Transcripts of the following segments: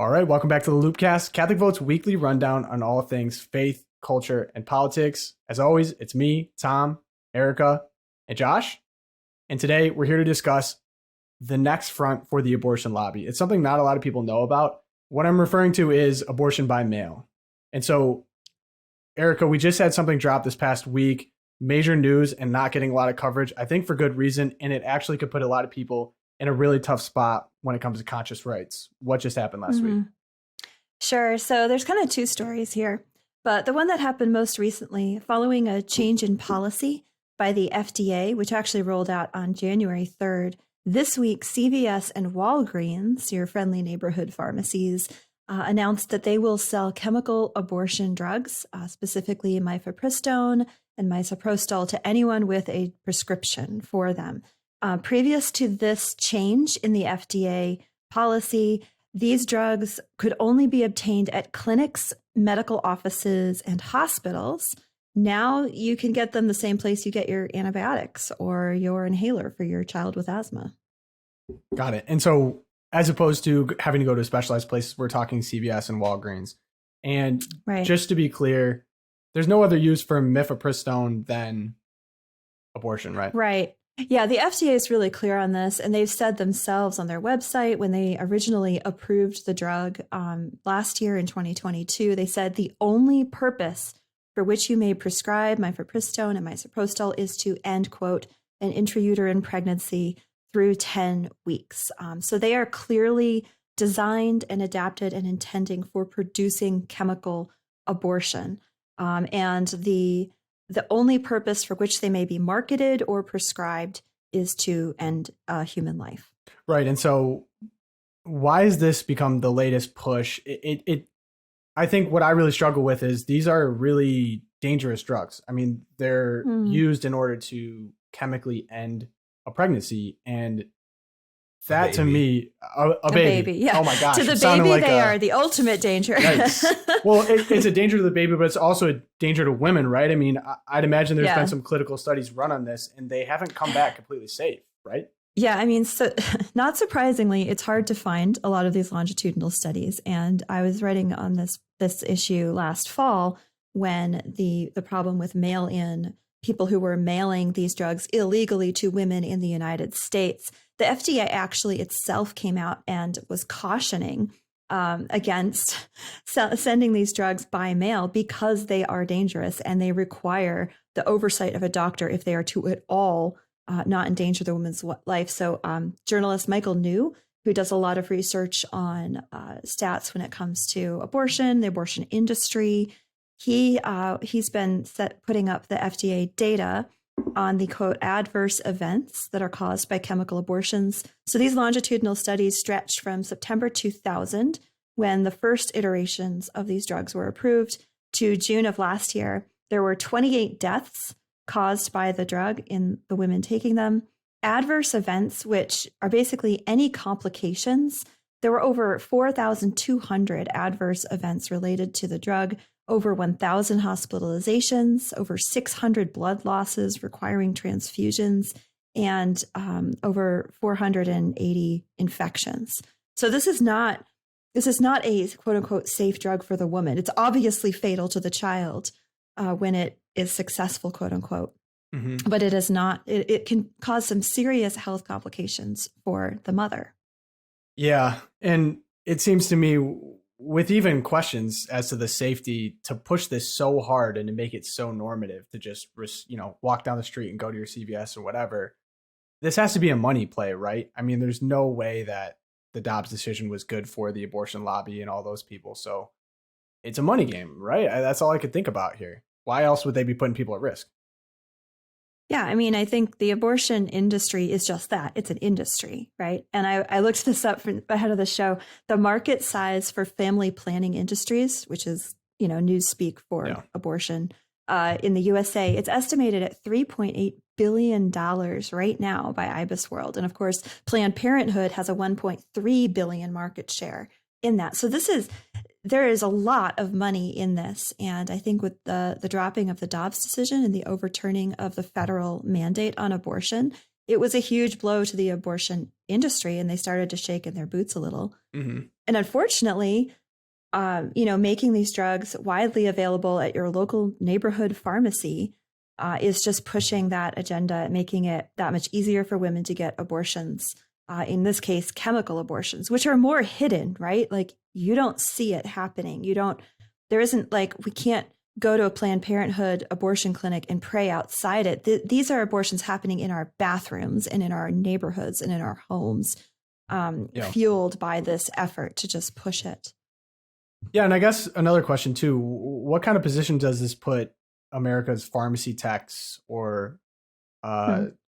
All right, welcome back to the LOOPcast, Catholic Vote's weekly rundown on all things faith, culture, and politics. As always, it's me, Tom, Erica, and Josh. And today we're here to discuss the next front for the abortion lobby. It's something not a lot of people know about. What I'm referring to is abortion by mail. And so, Erica, we just had something drop this past week, major news and not getting a lot of coverage, I think for good reason. And it actually could put a lot of people in a really tough spot when it comes to conscious rights. What just happened last week? Sure. So there's kind of two stories here, but the one that happened most recently following a change in policy by the FDA, which actually rolled out on January 3rd, this week, CVS and Walgreens, your friendly neighborhood pharmacies, announced that they will sell chemical abortion drugs, specifically mifepristone and misoprostol, to anyone with a prescription for them. Previous to this change in the FDA policy, these drugs could only be obtained at clinics, medical offices, and hospitals. Now you can get them the same place you get your antibiotics or your inhaler for your child with asthma. Got it. And so as opposed to having to go to specialized places, we're talking CVS and Walgreens. And just to be clear, there's no other use for mifepristone than abortion, right? Right. Yeah, the FDA is really clear on this, and they've said themselves on their website when they originally approved the drug last year in 2022, they said the only purpose for which you may prescribe mifepristone and misoprostol is to end, quote, an intrauterine pregnancy through 10 weeks. So they are clearly designed and adapted and intending for producing chemical abortion. And the only purpose for which they may be marketed or prescribed is to end human life. Right. And so why has this become the latest push? I think what I really struggle with is these are really dangerous drugs. I mean, they're used in order to chemically end a pregnancy. And that to me, a baby. Yeah. Oh my gosh. To the baby, they are the ultimate danger. Nice. Well, it's a danger to the baby, but it's also a danger to women, right? I mean, I'd imagine there's been some clinical studies run on this and they haven't come back completely safe, right? Yeah, I mean, so not surprisingly, it's hard to find a lot of these longitudinal studies. And I was writing on this issue last fall when the problem with mail-in, people who were mailing these drugs illegally to women in the United States, the FDA actually itself came out and was cautioning against sending these drugs by mail because they are dangerous and they require the oversight of a doctor if they are to at all not endanger the woman's life. So journalist Michael New, who does a lot of research on stats when it comes to abortion, the abortion industry, he's been putting up the FDA data on the, quote, adverse events that are caused by chemical abortions. So these longitudinal studies stretched from September 2000, when the first iterations of these drugs were approved, to June of last year. There were 28 deaths caused by the drug in the women taking them. Adverse events, which are basically any complications. There were over 4,200 adverse events related to the drug, over 1,000 hospitalizations, over 600 blood losses requiring transfusions, and over 480 infections. So this is not a quote unquote safe drug for the woman. It's obviously fatal to the child when it is successful, quote unquote. But it is not. It can cause some serious health complications for the mother. Yeah, and it seems to me, with even questions as to the safety, to push this so hard and to make it so normative to just, walk down the street and go to your CVS or whatever, this has to be a money play, right? I mean, there's no way that the Dobbs decision was good for the abortion lobby and all those people. So it's a money game, right? That's all I could think about here. Why else would they be putting people at risk? Yeah, I mean, I think the abortion industry is just that. It's an industry, right? And I looked this up ahead of the show. The market size for family planning industries, which is, news speak for abortion in the USA, it's estimated at $3.8 billion right now by IBIS World. And of course, Planned Parenthood has a $1.3 billion market share in that. So there is a lot of money in this. And I think with the dropping of the Dobbs decision and the overturning of the federal mandate on abortion, it was a huge blow to the abortion industry, and they started to shake in their boots a little. Mm-hmm. And unfortunately, making these drugs widely available at your local neighborhood pharmacy is just pushing that agenda, making it that much easier for women to get abortions. In this case, chemical abortions, which are more hidden, right? Like you don't see it happening. There isn't like, we can't go to a Planned Parenthood abortion clinic and pray outside it. These are abortions happening in our bathrooms and in our neighborhoods and in our homes, fueled by this effort to just push it. Yeah. And I guess another question too, what kind of position does this put America's pharmacy techs or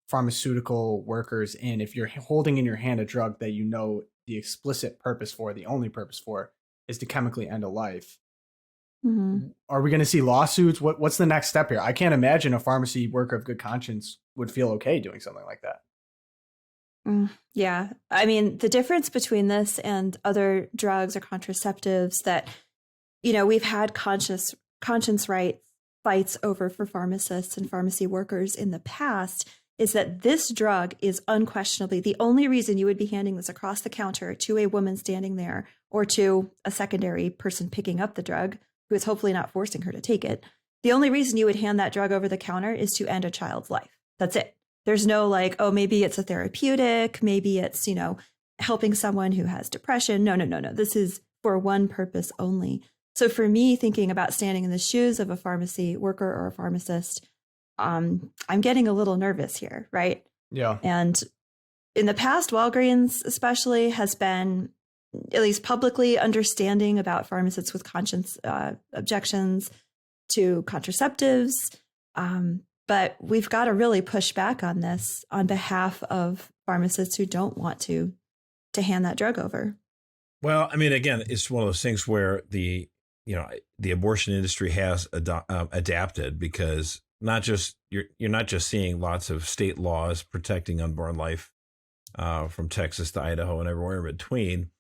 pharmaceutical workers in if you're holding in your hand a drug that you know the explicit purpose for, the only purpose for, is to chemically end a life? Mm-hmm. Are we going to see lawsuits? What's the next step here? I can't imagine a pharmacy worker of good conscience would feel okay doing something like that. Yeah. I mean, the difference between this and other drugs or contraceptives that, we've had conscience rights fights over for pharmacists and pharmacy workers in the past is that this drug is unquestionably the only reason you would be handing this across the counter to a woman standing there or to a secondary person picking up the drug who is hopefully not forcing her to take it. The only reason you would hand that drug over the counter is to end a child's life. That's it. There's no like, oh, maybe it's a therapeutic, maybe it's, helping someone who has depression. No. This is for one purpose only. So for me, thinking about standing in the shoes of a pharmacy worker or a pharmacist, I'm getting a little nervous here, right? Yeah. And in the past, Walgreens especially has been at least publicly understanding about pharmacists with conscience objections to contraceptives. But we've got to really push back on this on behalf of pharmacists who don't want to hand that drug over. Well, I mean, again, it's one of those things where the abortion industry has adapted because you're not just seeing lots of state laws protecting unborn life from Texas to Idaho and everywhere in between.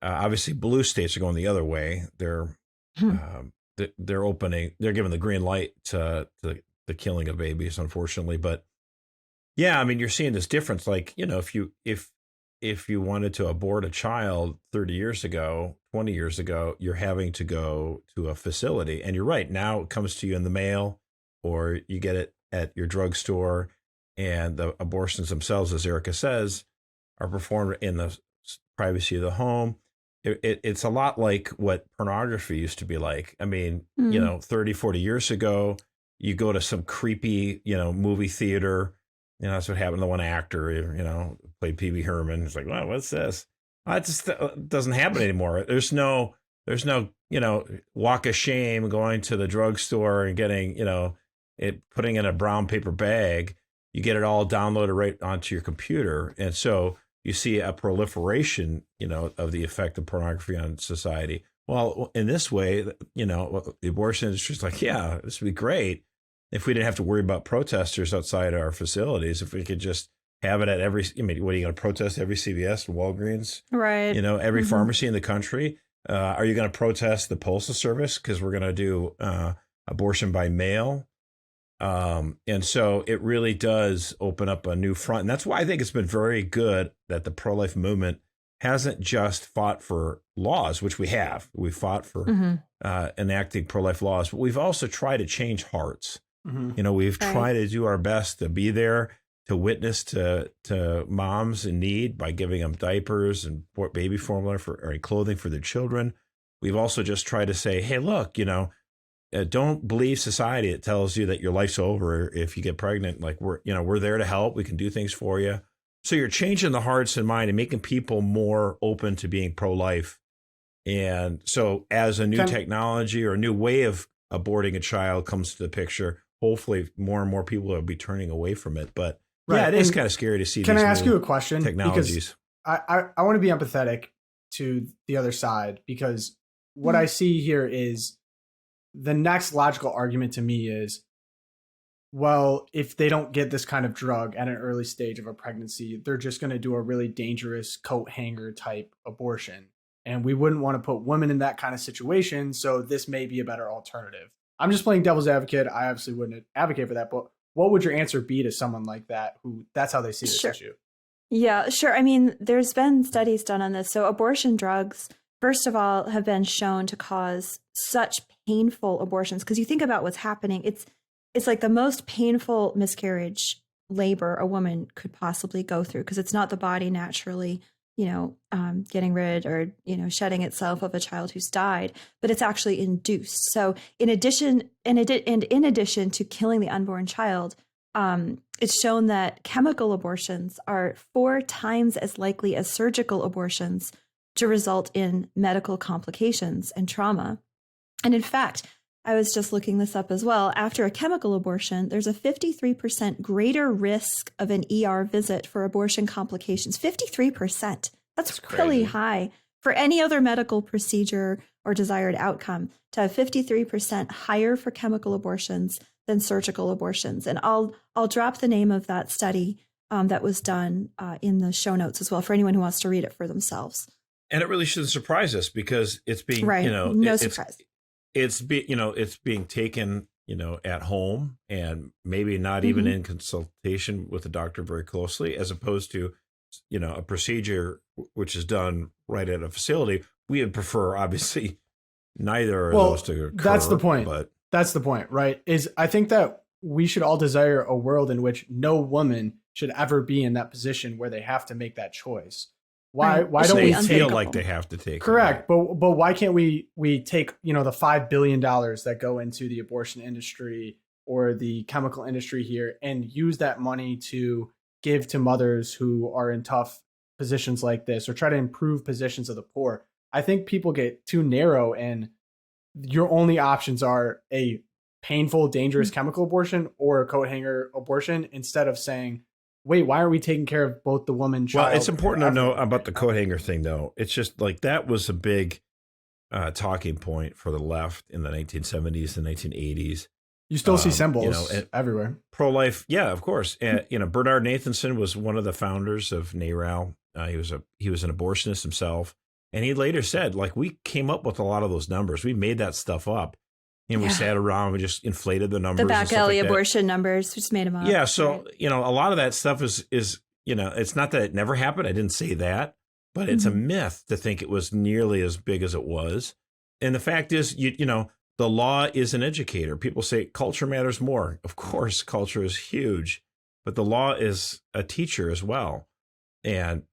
Obviously, blue states are going the other way. They're giving the green light to the killing of babies, unfortunately. But yeah, I mean, you're seeing this difference. Like, if you wanted to abort a child 30 years ago, 20 years ago, you're having to go to a facility. And you're right. Now it comes to you in the mail or you get it at your drugstore. And the abortions themselves, as Erica says, are performed in the privacy of the home. It's a lot like what pornography used to be like. I mean, 30, 40 years ago, you go to some creepy, movie theater. That's what happened to one actor, played Pee-wee Herman. It's like, well, what's this? It just doesn't happen anymore. There's no, walk of shame going to the drugstore and getting, putting in a brown paper bag. You get it all downloaded right onto your computer. And so you see a proliferation, of the effect of pornography on society. Well, in this way, the abortion industry is like, yeah, this would be great if we didn't have to worry about protesters outside our facilities. If we could just have it at what are you going to protest every CVS and Walgreens? Right. Every pharmacy in the country. Are you going to protest the Postal Service because we're going to do abortion by mail? And so it really does open up a new front. And that's why I think it's been very good that the pro-life movement hasn't just fought for laws, which we have. We fought for enacting pro-life laws, but we've also tried to change hearts. Mm-hmm. We've tried to do our best to be there, to witness to moms in need by giving them diapers and baby formula or clothing for their children. We've also just tried to say, hey, look, don't believe society. It tells you that your life's over if you get pregnant. Like we're there to help. We can do things for you. So you're changing the hearts and mind and making people more open to being pro-life. And so as a new technology or a new way of aborting a child comes to the picture, hopefully more and more people will be turning away from it. But yeah, it is kind of scary to see. Can I ask you a question? Technologies. Because I want to be empathetic to the other side, because what I see here is the next logical argument to me is, well, if they don't get this kind of drug at an early stage of a pregnancy, they're just going to do a really dangerous coat hanger type abortion. And we wouldn't want to put women in that kind of situation. So this may be a better alternative. I'm just playing devil's advocate. I obviously wouldn't advocate for that. But what would your answer be to someone like that who that's how they see this Sure. issue? Yeah, sure. I mean, there's been studies done on this. So abortion drugs, first of all, have been shown to cause such painful abortions. Because you think about what's happening, it's like the most painful miscarriage labor a woman could possibly go through, because it's not the body naturally, getting rid or, shedding itself of a child who's died, but it's actually induced. So in addition to killing the unborn child, it's shown that chemical abortions are 4 times as likely as surgical abortions to result in medical complications and trauma. And in fact, I was just looking this up as well. After a chemical abortion, there's a 53% greater risk of an ER visit for abortion complications. 53%. That's really high. For any other medical procedure or desired outcome, to have 53% higher for chemical abortions than surgical abortions. And I'll drop the name of that study that was done in the show notes as well for anyone who wants to read it for themselves. And it really shouldn't surprise us, because it's being, right. No surprise. It's being taken, at home, and maybe not even in consultation with the doctor very closely, as opposed to, a procedure which is done right at a facility. We would prefer, obviously, neither of those to occur. That's the point. But that's the point, right? Is I think that we should all desire a world in which no woman should ever be in that position where they have to make that choice. Why don't we feel like they have to take correct? But why can't we take the $5 billion that go into the abortion industry or the chemical industry here and use that money to give to mothers who are in tough positions like this, or try to improve positions of the poor? I think people get too narrow, and your only options are a painful, dangerous chemical abortion or a coat hanger abortion, instead of saying, wait, why aren't we taking care of both the woman, child? Well, it's important to know about the coat hanger thing, though. It's just like that was a big talking point for the left in the 1970s and 1980s. You still see symbols everywhere. Pro-life, yeah, of course. And, Bernard Nathanson was one of the founders of NARAL. He was an abortionist himself. And he later said, like, we came up with a lot of those numbers. We made that stuff up. And we sat around, we just inflated the numbers. The back alley abortion numbers, we just made them up. Yeah, so, a lot of that stuff is it's not that it never happened. I didn't say that. But it's a myth to think it was nearly as big as it was. And the fact is, the law is an educator. People say culture matters more. Of course, culture is huge, but the law is a teacher as well. And,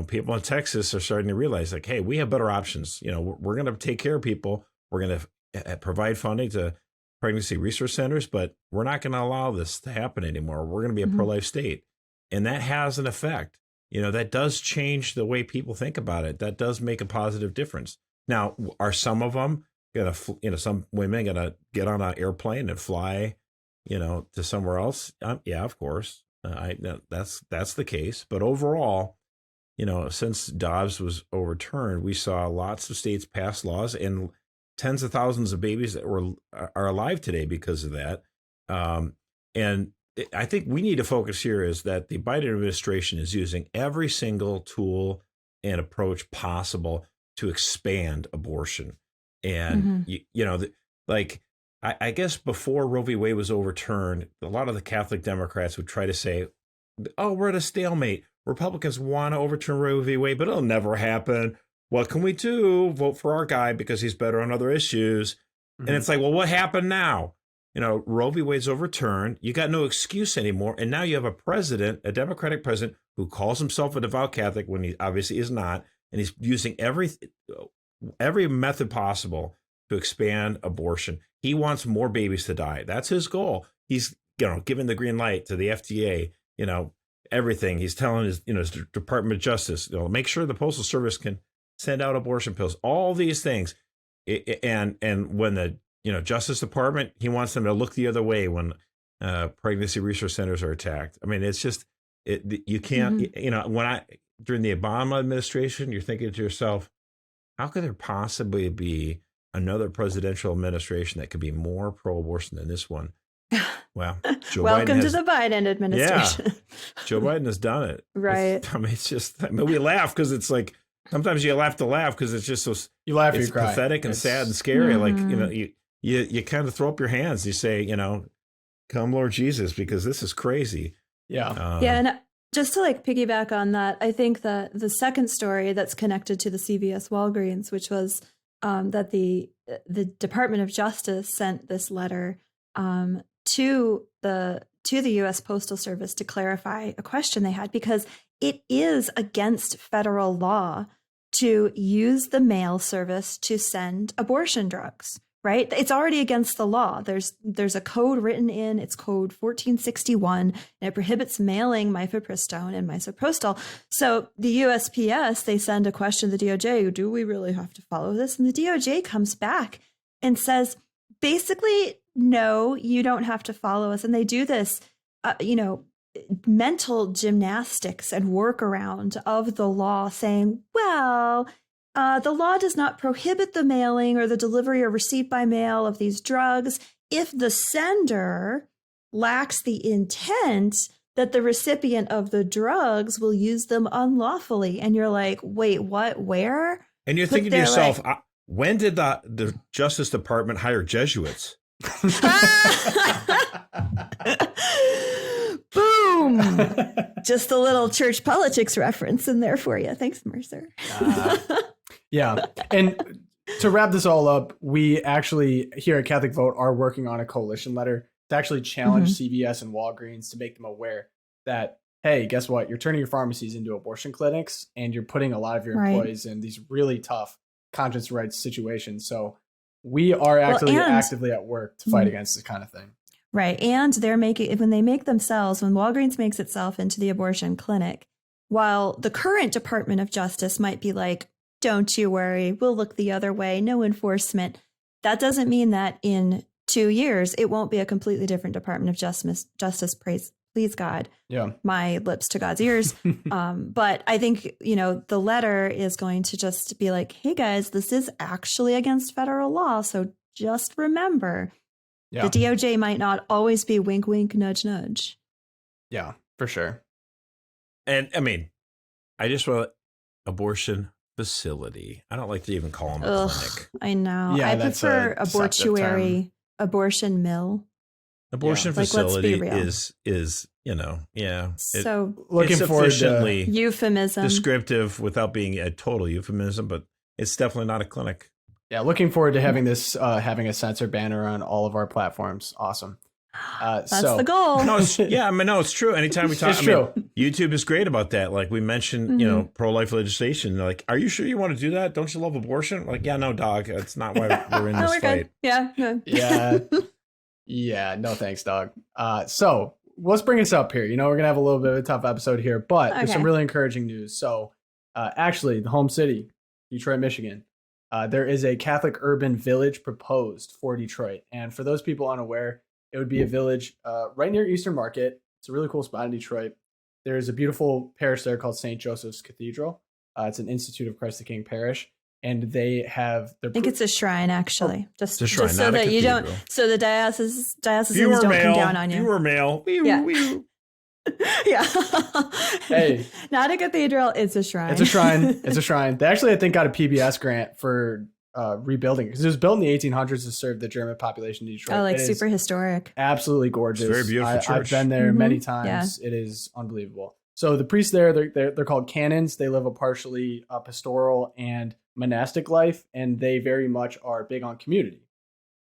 people in Texas are starting to realize, like, hey, we have better options. We're going to take care of people. We're going to provide funding to pregnancy research centers, but we're not going to allow this to happen anymore. We're going to be a pro-life state. And that has an effect. That does change the way people think about it. That does make a positive difference. Now, are some of them some women gonna get on an airplane and fly, to somewhere else? Yeah, of course. That's the case. But overall, since Dobbs was overturned, we saw lots of states pass laws, and tens of thousands of babies that are alive today because of that. And I think we need to focus here is that the Biden administration is using every single tool and approach possible to expand abortion. And, I guess before Roe v. Wade was overturned, a lot of the Catholic Democrats would try to say, oh, we're at a stalemate. Republicans want to overturn Roe v. Wade, but it'll never happen. What can we do? Vote for our guy because he's better on other issues. And it's like, well, what happened now? Roe v. Wade's overturned. You got no excuse anymore. And now you have a president, a Democratic president, who calls himself a devout Catholic when he obviously is not. And he's using every method possible to expand abortion. He wants more babies to die. That's his goal. He's, giving the green light to the FDA, everything. He's telling his Department of Justice, make sure the Postal Service can send out abortion pills, all these things. And when the, Justice Department, he wants them to look the other way when pregnancy research centers are attacked. I mean, it's just, you can't, during the Obama administration, you're thinking to yourself, how could there possibly be another presidential administration that could be more pro-abortion than this one? Well, welcome to the Biden administration. Yeah, Joe Biden has done it. Right. It's just, we laugh because it's like, sometimes you have to laugh because it's just so, you laugh, it's you cry. Pathetic and sad and scary. Like, you kind of throw up your hands. You say, Come, Lord Jesus, because this is crazy. Yeah. Yeah. And just to like piggyback on that, I think that the second story that's connected to the CVS Walgreens, which was that the Department of Justice sent this letter to the U.S. Postal Service to clarify a question they had, because it is against federal law to use the mail service to send abortion drugs. Right? It's already against the law. There's a code written in, it's code 1461, and it prohibits mailing mifepristone and misoprostol. So the USPS, they send a question to the DOJ, do we really have to follow this? And the DOJ comes back and says, basically, no, you don't have to follow us. And they do this, mental gymnastics and workaround of the law, saying, well, the law does not prohibit the mailing or the delivery or receipt by mail of these drugs if the sender lacks the intent that the recipient of the drugs will use them unlawfully. And you're like, wait, what? Where? And you're thinking to yourself, when did the Justice Department hire Jesuits? Boom! Just a little church politics reference in there for you. Thanks, Mercer. Yeah. And to wrap this all up, we actually here at Catholic Vote are working on a coalition letter to actually challenge CVS and Walgreens to make them aware that, hey, guess what? You're turning your pharmacies into abortion clinics and you're putting a lot of your employees in these really tough conscience rights situations. So we are actually actively at work to fight against this kind of thing. Right. And they're making, when Walgreens makes itself into the abortion clinic, while the current Department of Justice might be like, don't you worry, we'll look the other way, no enforcement. That doesn't mean that in 2 years, it won't be a completely different Department of Justice, please God. Yeah. My lips to God's ears. But I think, the letter is going to just be like, hey guys, this is actually against federal law. So just remember, the DOJ might not always be wink, wink, nudge, nudge. Yeah, for sure. And I mean, I just want abortion facility. I don't like to even call them a clinic. I know. Yeah, I prefer abortuary, abortion mill. Abortion facility is So looking forward to euphemism, descriptive without being a total euphemism, but it's definitely not a clinic. Yeah, looking forward to having this, having a censor banner on all of our platforms. Awesome. That's the goal. No, it's true. Anytime we talk, YouTube is great about that. Like we mentioned, pro-life legislation. They're like, are you sure you want to do that? Don't you love abortion? Like, yeah, no, dog. That's not why we're in this fight. Good. Yeah. Yeah. No, thanks, dog. So let's bring us up here. We're going to have a little bit of a tough episode here, but there's some really encouraging news. So actually, the home city, Detroit, Michigan, there is a Catholic urban village proposed for Detroit. And for those people unaware, it would be a village right near Eastern Market. It's a really cool spot in Detroit. There's a beautiful parish there called St. Joseph's Cathedral. It's an Institute of Christ the King parish. And they have... I think it's a shrine, actually. It's a shrine, just so that you don't... So the diocesans don't come down on you. Viewer mail. Yeah. Yeah. Hey. Not a cathedral, it's a shrine. It's a shrine. It's a shrine. They actually, I think, got a PBS grant for rebuilding because it was built in the 1800s to serve the German population in Detroit. Oh, like super historic. Absolutely gorgeous. It's very beautiful church. I've been there many times. Yeah. It is unbelievable. So the priests there, they're called canons. They live a partially pastoral and monastic life, and they very much are big on community.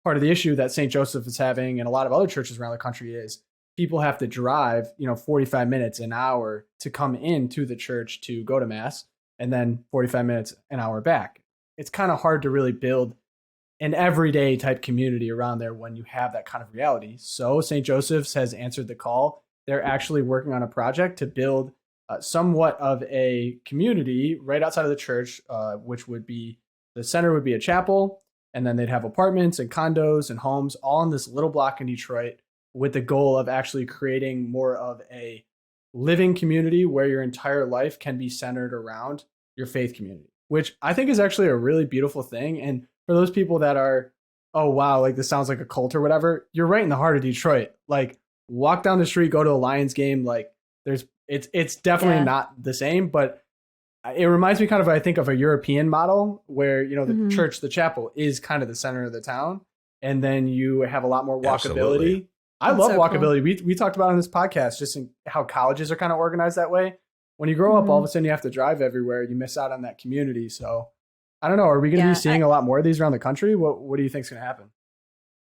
Part of the issue that St. Joseph is having and a lot of other churches around the country is people have to drive, 45 minutes, an hour to come into the church to go to mass, and then 45 minutes, an hour back. It's kind of hard to really build an everyday type community around there when you have that kind of reality. So St. Joseph's has answered the call. They're actually working on a project to build somewhat of a community right outside of the church, which would be, the center would be a chapel, and then they'd have apartments and condos and homes all in this little block in Detroit, with the goal of actually creating more of a living community where your entire life can be centered around your faith community, which I think is actually a really beautiful thing. And for those people that are, oh, wow, like this sounds like a cult or whatever, you're right in the heart of Detroit. Like walk down the street, go to a Lions game. Like it's definitely not the same, but it reminds me kind of, I think, of a European model where, the church, the chapel is kind of the center of the town. And then you have a lot more walkability. Absolutely. I That's love so cool. walkability. We talked about on this podcast just in how colleges are kind of organized that way. When you grow up, all of a sudden you have to drive everywhere. You miss out on that community. So I don't know. Are we going to be seeing a lot more of these around the country? What do you think is going to happen?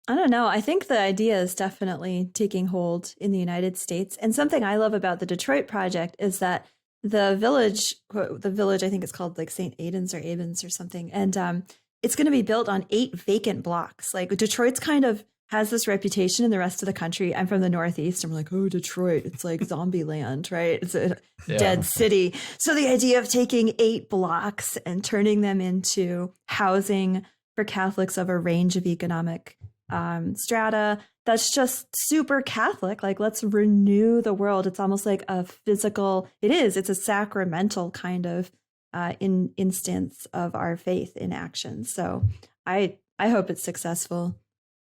I don't know. I think the idea is definitely taking hold in the United States. And something I love about the Detroit project is that the village, I think it's called like St. Aidan's or Avens or something. And it's going to be built on 8 vacant blocks. Like Detroit's kind of has this reputation in the rest of the country. I'm from the Northeast. I'm like, oh, Detroit, it's like zombie land, right? It's a dead city. So the idea of taking 8 blocks and turning them into housing for Catholics of a range of economic strata, that's just super Catholic. Like, let's renew the world. It's almost like a physical, it's a sacramental kind of instance of our faith in action. So I hope it's successful.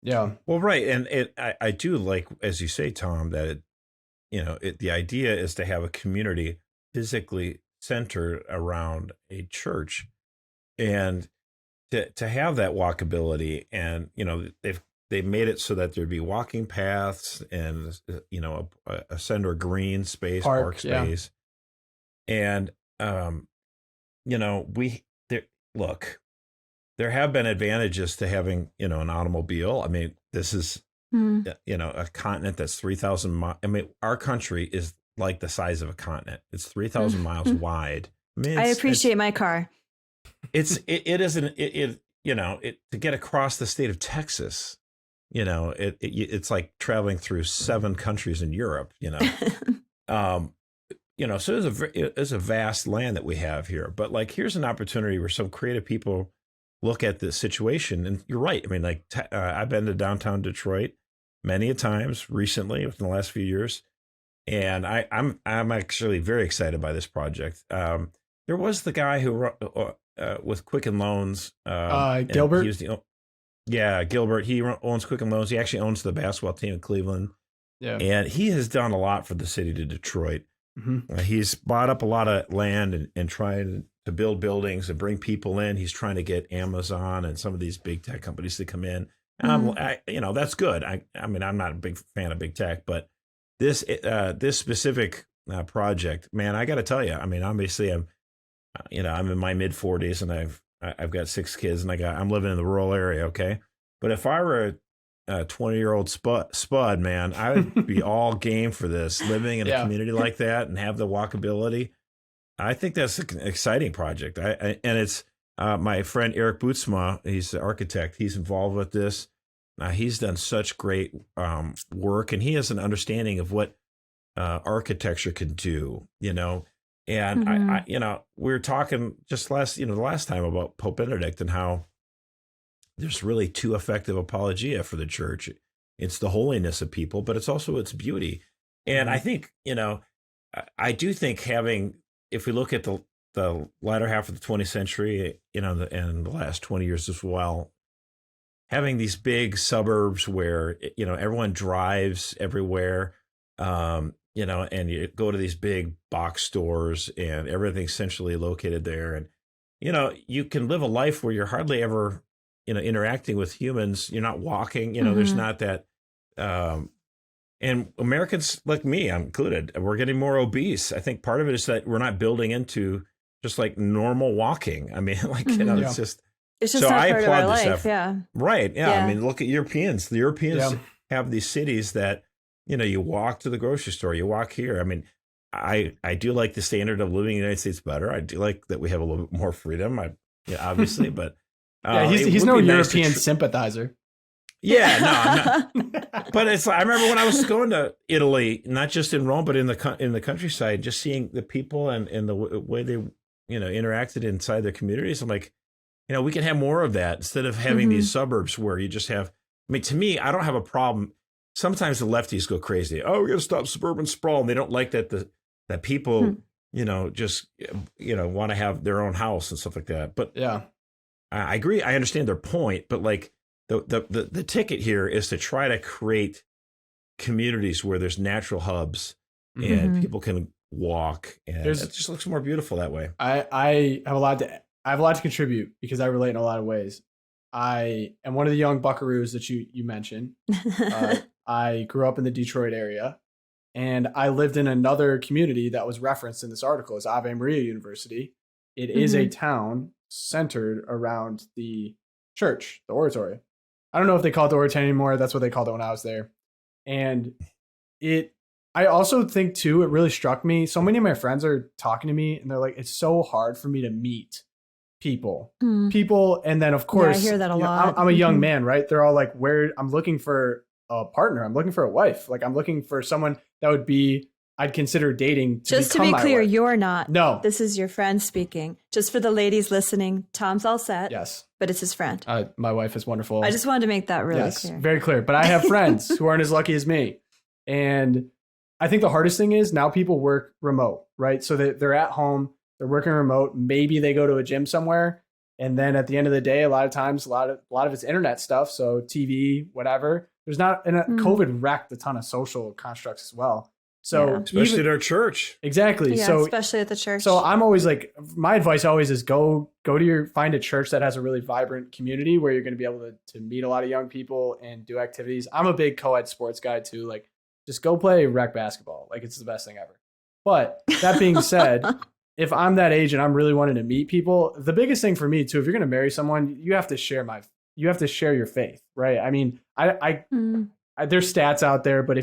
Yeah. Well, right. And I do like, as you say, Tom, that the idea is to have a community physically centered around a church, and to have that walkability. And they've made it so that there'd be walking paths and a center green space, park space. And there have been advantages to having, an automobile. I mean, this is, a continent that's 3,000 miles. I mean, our country is like the size of a continent. It's 3,000 miles wide. I mean, I appreciate my car. To get across the state of Texas, it's like traveling through 7 countries in Europe, so it's a vast land that we have here. But like, here's an opportunity where some creative people look at the situation, and you're right. I mean, like I've been to downtown Detroit many a times recently within the last few years, and I'm actually very excited by this project. There was the guy who with Quicken Loans, Gilbert. Gilbert. He owns Quicken Loans. He actually owns the basketball team in Cleveland. Yeah, and he has done a lot for the city of Detroit. Mm-hmm. He's bought up a lot of land and trying to build buildings and bring people in. He's trying to get Amazon and some of these big tech companies to come in. And that's good. I mean, I'm not a big fan of big tech, but this specific project, man, I got to tell you, I mean, obviously I'm in my mid 40s and I've got 6 kids and I'm living in the rural area. Okay. But if I were a 20-year-old spud, man, I would be all game for this, living in a community like that and have the walkability. I think that's an exciting project. And it's my friend Eric Bootsma. He's the architect. He's involved with this. He's done such great work, and he has an understanding of what architecture can do. And we were talking just the last time about Pope Benedict and how there's really 2 effective apologia for the church. It's the holiness of people, but it's also its beauty. And I think, I do think having, if we look at the latter half of the 20th century, and the last 20 years as well, having these big suburbs where, everyone drives everywhere, and you go to these big box stores and everything's centrally located there. And, you can live a life where you're hardly ever, interacting with humans. You're not walking, there's not that. And Americans like me, I'm included, we're getting more obese. I think part of it is that we're not building into just like normal walking. I mean, like, it's just so not I part applaud of our this life. Yeah. Right. Yeah. I mean, look at Europeans. The Europeans have these cities that, you walk to the grocery store, you walk here. I mean, I do like the standard of living in the United States better. I do like that we have a little bit more freedom. Obviously, but he's no European sympathizer. Yeah, no, I'm not. But I remember when I was going to Italy, not just in Rome, but in the countryside, just seeing the people and the way they, interacted inside their communities. I'm like, we can have more of that instead of having these suburbs where you just have. I mean, to me, I don't have a problem. Sometimes the lefties go crazy. Oh, we got to stop suburban sprawl, and they don't like that that people, just want to have their own house and stuff like that. But I agree. I understand their point, but like. The ticket here is to try to create communities where there's natural hubs and people can walk, and it just looks more beautiful that way. I have a lot to contribute because I relate in a lot of ways. I am one of the young buckaroos that you mentioned. I grew up in the Detroit area, and I lived in another community that was referenced in this article as Ave Maria University. It is a town centered around the church, the oratory. I don't know if they call it the oratory anymore. That's what they called it when I was there. And I also think too, it really struck me. So many of my friends are talking to me and they're like, it's so hard for me to meet people. And then of course, I hear that a lot. I'm a young man, right? They're all like, I'm looking for a partner. I'm looking for a wife. Like I'm looking for someone that would be, I'd consider dating. Just to be clear, you're not. No. This is your friend speaking. Just for the ladies listening, Tom's all set. Yes. But it's his friend. My wife is wonderful. I just wanted to make that really clear. Very clear. But I have friends who aren't as lucky as me. And I think the hardest thing is now people work remote, right? So they're at home, they're working remote. Maybe they go to a gym somewhere. And then at the end of the day, a lot of times, a lot of it's internet stuff. So TV, whatever. There's not, and COVID wrecked a ton of social constructs as well. So especially at our church. Exactly. Yeah, so especially at the church. So I'm always like, my advice always is find a church that has a really vibrant community where you're going to be able to meet a lot of young people and do activities. I'm a big co-ed sports guy too. Like just go play rec basketball. Like it's the best thing ever. But that being said, if I'm that age and I'm really wanting to meet people, the biggest thing for me too, if you're going to marry someone, you have to share your faith, right? I mean, there's stats out there, but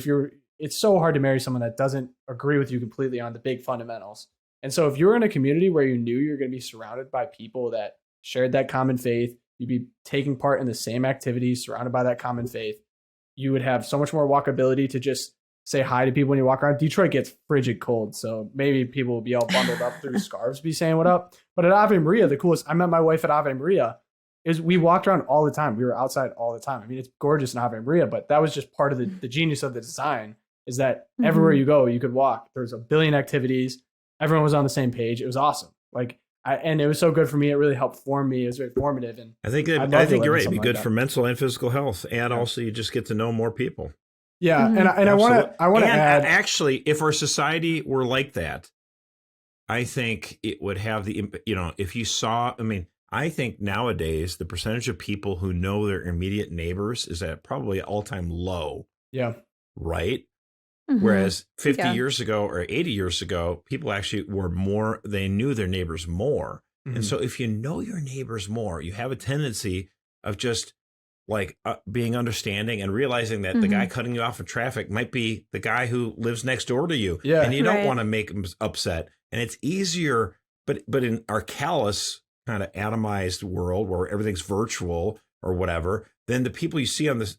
it's so hard to marry someone that doesn't agree with you completely on the big fundamentals. And so if you're in a community where you knew you're going to be surrounded by people that shared that common faith, you'd be taking part in the same activities surrounded by that common faith, you would have so much more walkability to just say hi to people when you walk around. Detroit gets frigid cold, so maybe people will be all bundled up through scarves, be saying what up. But at Ave Maria, the coolest, I met my wife at Ave Maria, is we walked around all the time. We were outside all the time. I mean, it's gorgeous in Ave Maria, but that was just part of the genius of the design, is that everywhere you go, you could walk. There was a billion activities. Everyone was on the same page. It was awesome. And it was so good for me. It really helped form me. It was very formative. And I think you're right. It'd be good for mental and physical health. And also you just get to know more people. Yeah. And I want to add, actually, if our society were like that, I think it would have if you saw, I think nowadays the percentage of people who know their immediate neighbors is at probably all-time low. Yeah. Right? Whereas 50 years ago or 80 years ago, people actually they knew their neighbors more. And so if you know your neighbors more, you have a tendency of just like being understanding and realizing that the guy cutting you off in traffic might be the guy who lives next door to you. Yeah. And you don't want to make him upset. And it's easier, but in our callous kind of atomized world where everything's virtual or whatever, then the people you see on this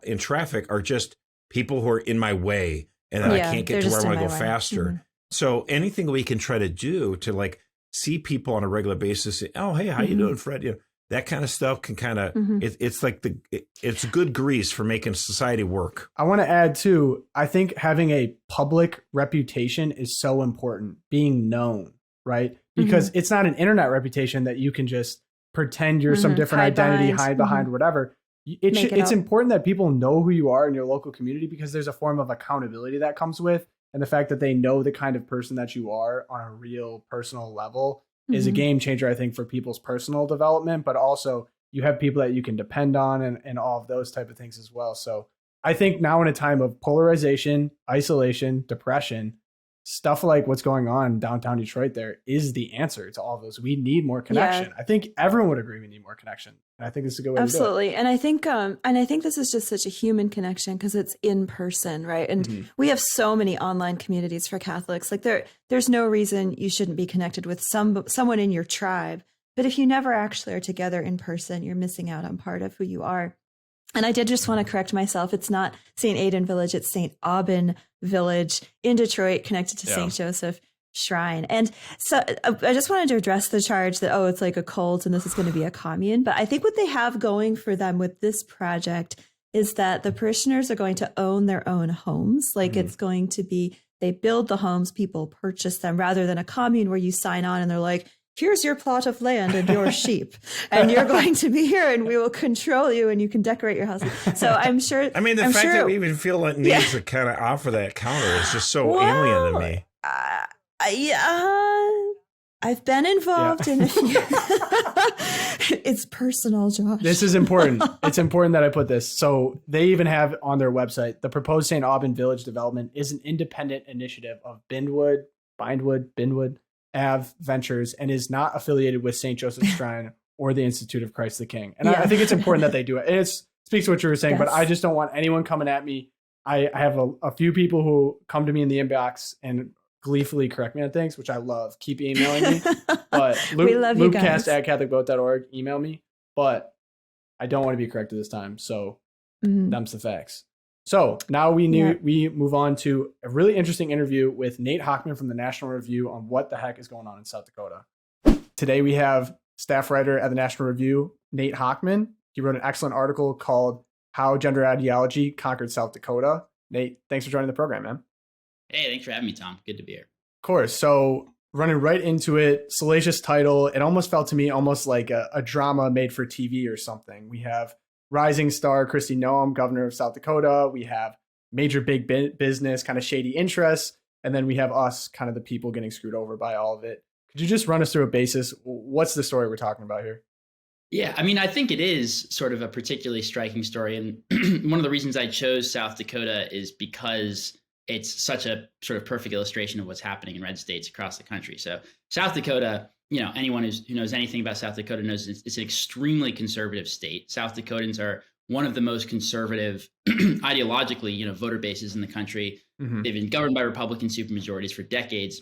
in traffic are just people who are in my way and I can't get to where I want to go faster. So anything we can try to do to like see people on a regular basis, oh, hey, how you doing, Fred? That kind of stuff can kind of, it's like it's good grease for making society work. I want to add too, I think having a public reputation is so important, being known, right? Because it's not an internet reputation that you can just pretend you're some different identity, hide behind whatever. It's important that people know who you are in your local community because there's a form of accountability that comes with, and the fact that they know the kind of person that you are on a real personal level is a game changer, I think, for people's personal development, but also you have people that you can depend on and all of those type of things as well. So I think now in a time of polarization, isolation, depression, stuff like what's going on in downtown Detroit there is the answer to all of those. We need more connection. I think everyone would agree we need more connection. And I think this is a good way to do it. Absolutely. And I think this is just such a human connection because it's in person, right? And we have so many online communities for Catholics. Like there's no reason you shouldn't be connected with someone in your tribe. But if you never actually are together in person, you're missing out on part of who you are. And I did just want to correct myself. It's not St. Aubin Village. It's St. Aubin Village in Detroit, connected to St. Joseph Shrine. And so I just wanted to address the charge that, it's like a cult and this is going to be a commune. But I think what they have going for them with this project is that the parishioners are going to own their own homes. Like it's going to be, they build the homes, people purchase them, rather than a commune where you sign on and they're like, here's your plot of land and your sheep, and you're going to be here and we will control you and you can decorate your house. So I'm sure. I mean, the fact that we even feel that need to kind of offer that counter is just so alien to me. I've been involved in a few. It's personal, Josh. This is important. It's important that I put this. So they even have on their website, the proposed St. Aubin Village development is an independent initiative of Bindwood Ave Ventures and is not affiliated with St. Joseph's Shrine or the Institute of Christ the King. And I think it's important that they do it. And it speaks to what you were saying, but I just don't want anyone coming at me. I have a few people who come to me in the inbox and gleefully correct me on things, which I love. Keep emailing me. But We love you guys. LOOPcast at CatholicVote.org. Email me. But I don't want to be corrected this time. So them's the facts. So now we move on to a really interesting interview with Nate Hochman from the National Review on what the heck is going on in South Dakota. Today we have staff writer at the National Review, Nate Hochman. He wrote an excellent article called How Gender Ideology Conquered South Dakota. Nate, thanks for joining the program, man. Hey, thanks for having me, Tom. Good to be here. Of course. So running right into it, salacious title. It almost felt to me almost like a drama made for TV or something. We have rising star Kristi Noem, governor of South Dakota. We have major big business, kind of shady interests. And then we have us, kind of the people getting screwed over by all of it. Could you just run us through a basis? What's the story we're talking about here? Yeah, I mean, I think it is sort of a particularly striking story. And one of the reasons I chose South Dakota is because it's such a sort of perfect illustration of what's happening in red states across the country. So South Dakota, anyone who knows anything about South Dakota knows it's an extremely conservative state. South Dakotans are one of the most conservative ideologically, voter bases in the country. Mm-hmm. They've been governed by Republican supermajorities for decades.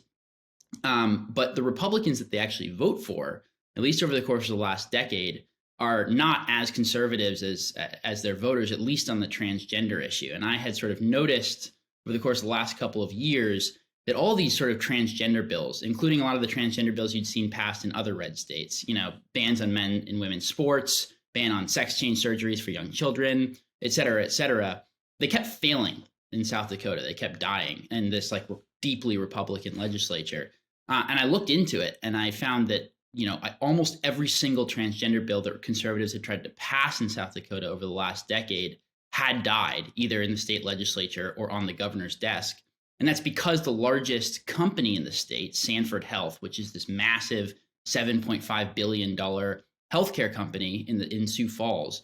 But the Republicans that they actually vote for, at least over the course of the last decade, are not as conservatives as their voters, at least on the transgender issue. And I had sort of noticed over the course of the last couple of years that all these sort of transgender bills, including a lot of the transgender bills you'd seen passed in other red states, bans on men and women's sports, ban on sex change surgeries for young children, et cetera, they kept failing in South Dakota. They kept dying in this deeply Republican legislature. And I looked into it and I found that, almost every single transgender bill that conservatives had tried to pass in South Dakota over the last decade had died either in the state legislature or on the governor's desk. And that's because the largest company in the state, Sanford Health, which is this massive $7.5 billion healthcare company in Sioux Falls,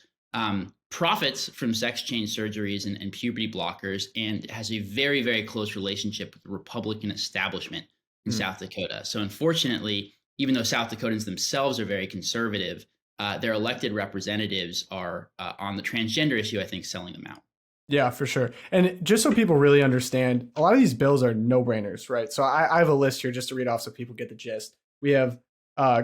profits from sex change surgeries and puberty blockers and has a very, very close relationship with the Republican establishment in South Dakota. So unfortunately, even though South Dakotans themselves are very conservative, their elected representatives are on the transgender issue, I think, selling them out. Yeah, for sure. And just so people really understand, a lot of these bills are no-brainers, right? So I have a list here just to read off so people get the gist. We have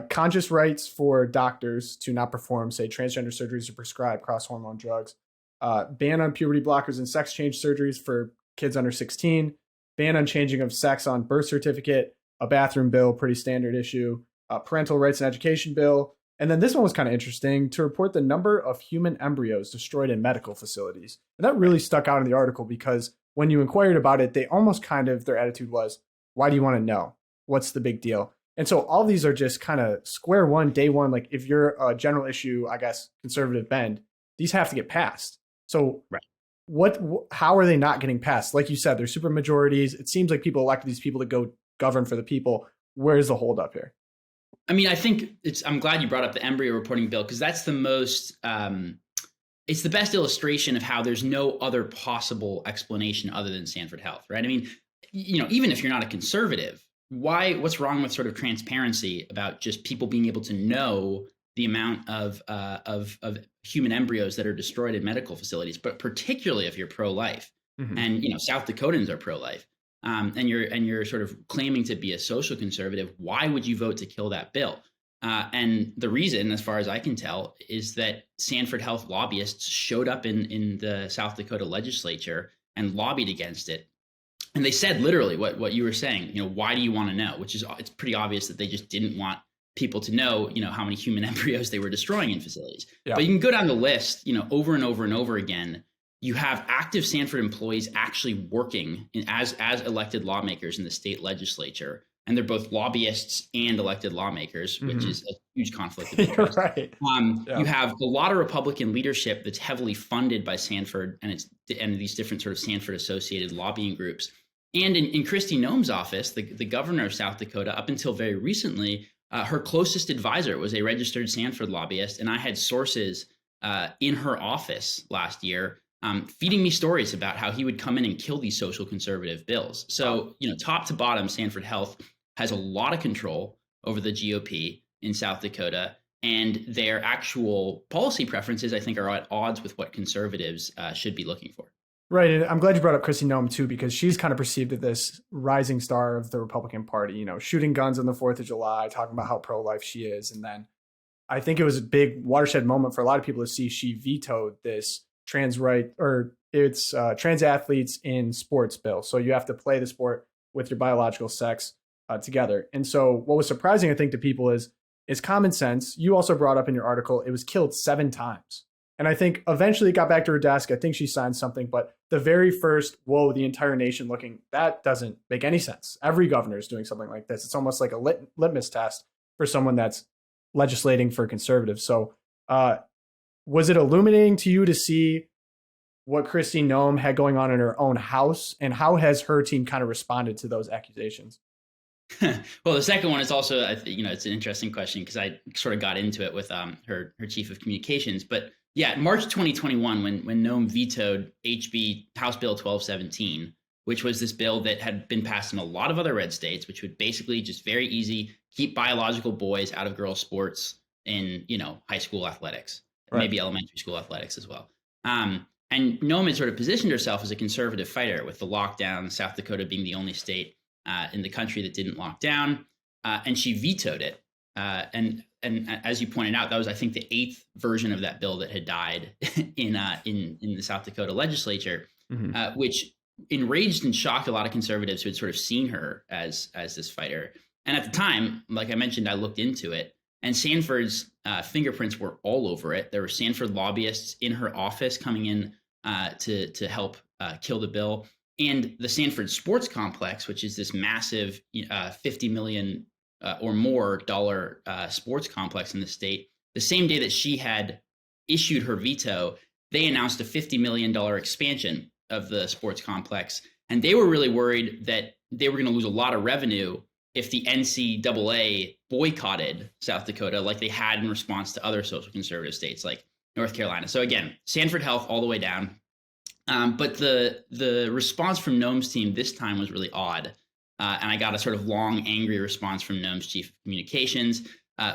conscious rights for doctors to not perform, say, transgender surgeries or prescribe cross-hormone drugs, ban on puberty blockers and sex change surgeries for kids under 16, ban on changing of sex on birth certificate, a bathroom bill, pretty standard issue, parental rights and education bill. And then this one was kind of interesting, to report the number of human embryos destroyed in medical facilities. And that really stuck out in the article because when you inquired about it, they almost kind of, their attitude was, why do you want to know? What's the big deal? And so all these are just kind of square one, day one. Like if you're a general issue, I guess, conservative bend, these have to get passed. So how are they not getting passed? Like you said, they're super majorities. It seems like people elected these people to go govern for the people. Where's the holdup here? I mean, I think I'm glad you brought up the embryo reporting bill because that's the most, it's the best illustration of how there's no other possible explanation other than Sanford Health, right? I mean, even if you're not a conservative, what's wrong with sort of transparency about just people being able to know the amount of human embryos that are destroyed in medical facilities, but particularly if you're pro-life. Mm-hmm. And, South Dakotans are pro-life. And you're sort of claiming to be a social conservative. Why would you vote to kill that bill? And the reason, as far as I can tell, is that Sanford Health lobbyists showed up in the South Dakota legislature and lobbied against it. And they said literally what you were saying, why do you want to know? Which is, it's pretty obvious that they just didn't want people to know, how many human embryos they were destroying in facilities. Yeah. But you can go down the list, over and over and over again. You have active Sanford employees actually working as elected lawmakers in the state legislature. And they're both lobbyists and elected lawmakers, which is a huge conflict of interest. Right. You have a lot of Republican leadership that's heavily funded by Sanford and these different sort of Sanford associated lobbying groups. And in Kristi Noem's office, the governor of South Dakota, up until very recently, her closest advisor was a registered Sanford lobbyist. And I had sources in her office last year feeding me stories about how he would come in and kill these social conservative bills. So, top to bottom, Sanford Health has a lot of control over the GOP in South Dakota, and their actual policy preferences, I think, are at odds with what conservatives should be looking for. Right. And I'm glad you brought up Kristi Noem, too, because she's kind of perceived as this rising star of the Republican Party, shooting guns on the 4th of July, talking about how pro-life she is. And then I think it was a big watershed moment for a lot of people to see she vetoed this trans athletes in sports bill. So you have to play the sport with your biological sex together. And so what was surprising, I think, to people is common sense. You also brought up in your article, it was killed 7 times. And I think eventually it got back to her desk. I think she signed something, but the very first, whoa, the entire nation looking, that doesn't make any sense. Every governor is doing something like this. It's almost like a litmus test for someone that's legislating for conservatives. So was it illuminating to you to see what Kristi Noem had going on in her own house, and how has her team kind of responded to those accusations? Well, the second one is also, it's an interesting question because I sort of got into it with her chief of communications. But yeah, March 2021, when Noem vetoed HB House Bill 1217, which was this bill that had been passed in a lot of other red states, which would basically just very easy keep biological boys out of girls' sports in high school athletics, right, maybe elementary school athletics as well. And Noem had sort of positioned herself as a conservative fighter with the lockdown, South Dakota being the only state in the country that didn't lock down, and she vetoed it. And as you pointed out, that was, I think, the 8th version of that bill that had died in the South Dakota legislature, which enraged and shocked a lot of conservatives who had sort of seen her as this fighter. And at the time, like I mentioned, I looked into it, and Sanford's fingerprints were all over it. There were Sanford lobbyists in her office coming in to help kill the bill. And the Sanford Sports Complex, which is this massive $50 million or more dollar sports complex in the state, the same day that she had issued her veto, they announced a $50 million expansion of the sports complex. And they were really worried that they were going to lose a lot of revenue if the NCAA boycotted South Dakota like they had in response to other social conservative states like North Carolina. So again, Sanford Health all the way down. But the response from Noem's team this time was really odd. And I got a sort of long, angry response from Noem's chief of communications,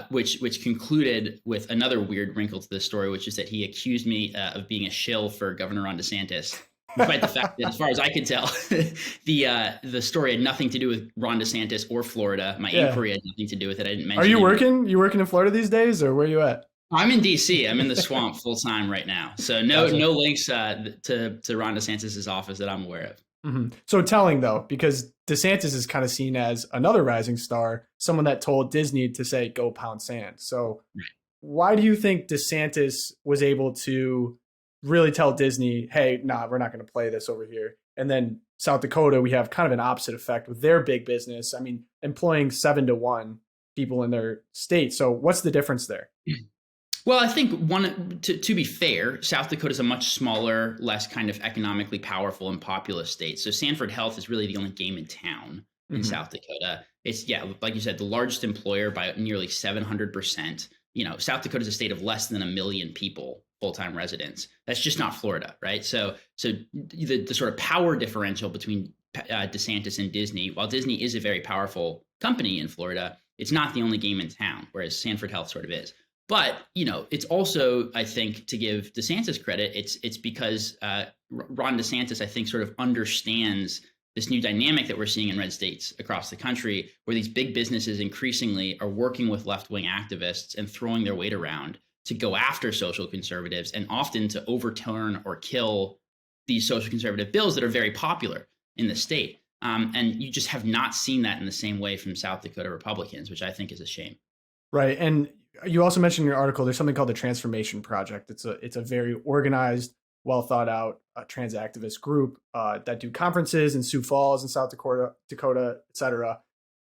which concluded with another weird wrinkle to this story, which is that he accused me of being a shill for Governor Ron DeSantis, despite the fact that, as far as I could tell, the story had nothing to do with Ron DeSantis or Florida. My inquiry had nothing to do with it. I didn't mention. Are you it. working? You working in Florida these days, or where are you at? I'm in DC. I'm in the swamp full time right now. So no links to Ron DeSantis' office that I'm aware of. Mm-hmm. So telling though, because DeSantis is kind of seen as another rising star, someone that told Disney to say, go pound sand. So why do you think DeSantis was able to really tell Disney, hey, nah, we're not going to play this over here? And then South Dakota, we have kind of an opposite effect with their big business. I mean, employing 7 to 1 people in their state. So what's the difference there? Well, I think to be fair, South Dakota is a much smaller, less kind of economically powerful and populous state. So Sanford Health is really the only game in town in South Dakota. It's, like you said, the largest employer by nearly 700%. South Dakota is a state of less than 1 million people, full-time residents. That's just not Florida, right? So the sort of power differential between DeSantis and Disney, while Disney is a very powerful company in Florida, it's not the only game in town, whereas Sanford Health sort of is. But, it's also, I think, to give DeSantis credit, it's because Ron DeSantis, I think, sort of understands this new dynamic that we're seeing in red states across the country, where these big businesses increasingly are working with left-wing activists and throwing their weight around to go after social conservatives, and often to overturn or kill these social conservative bills that are very popular in the state. And you just have not seen that in the same way from South Dakota Republicans, which I think is a shame. Right. And you also mentioned in your article, there's something called the Transformation Project. It's a very organized, well thought out trans activist group that do conferences in Sioux Falls and South Dakota, et cetera.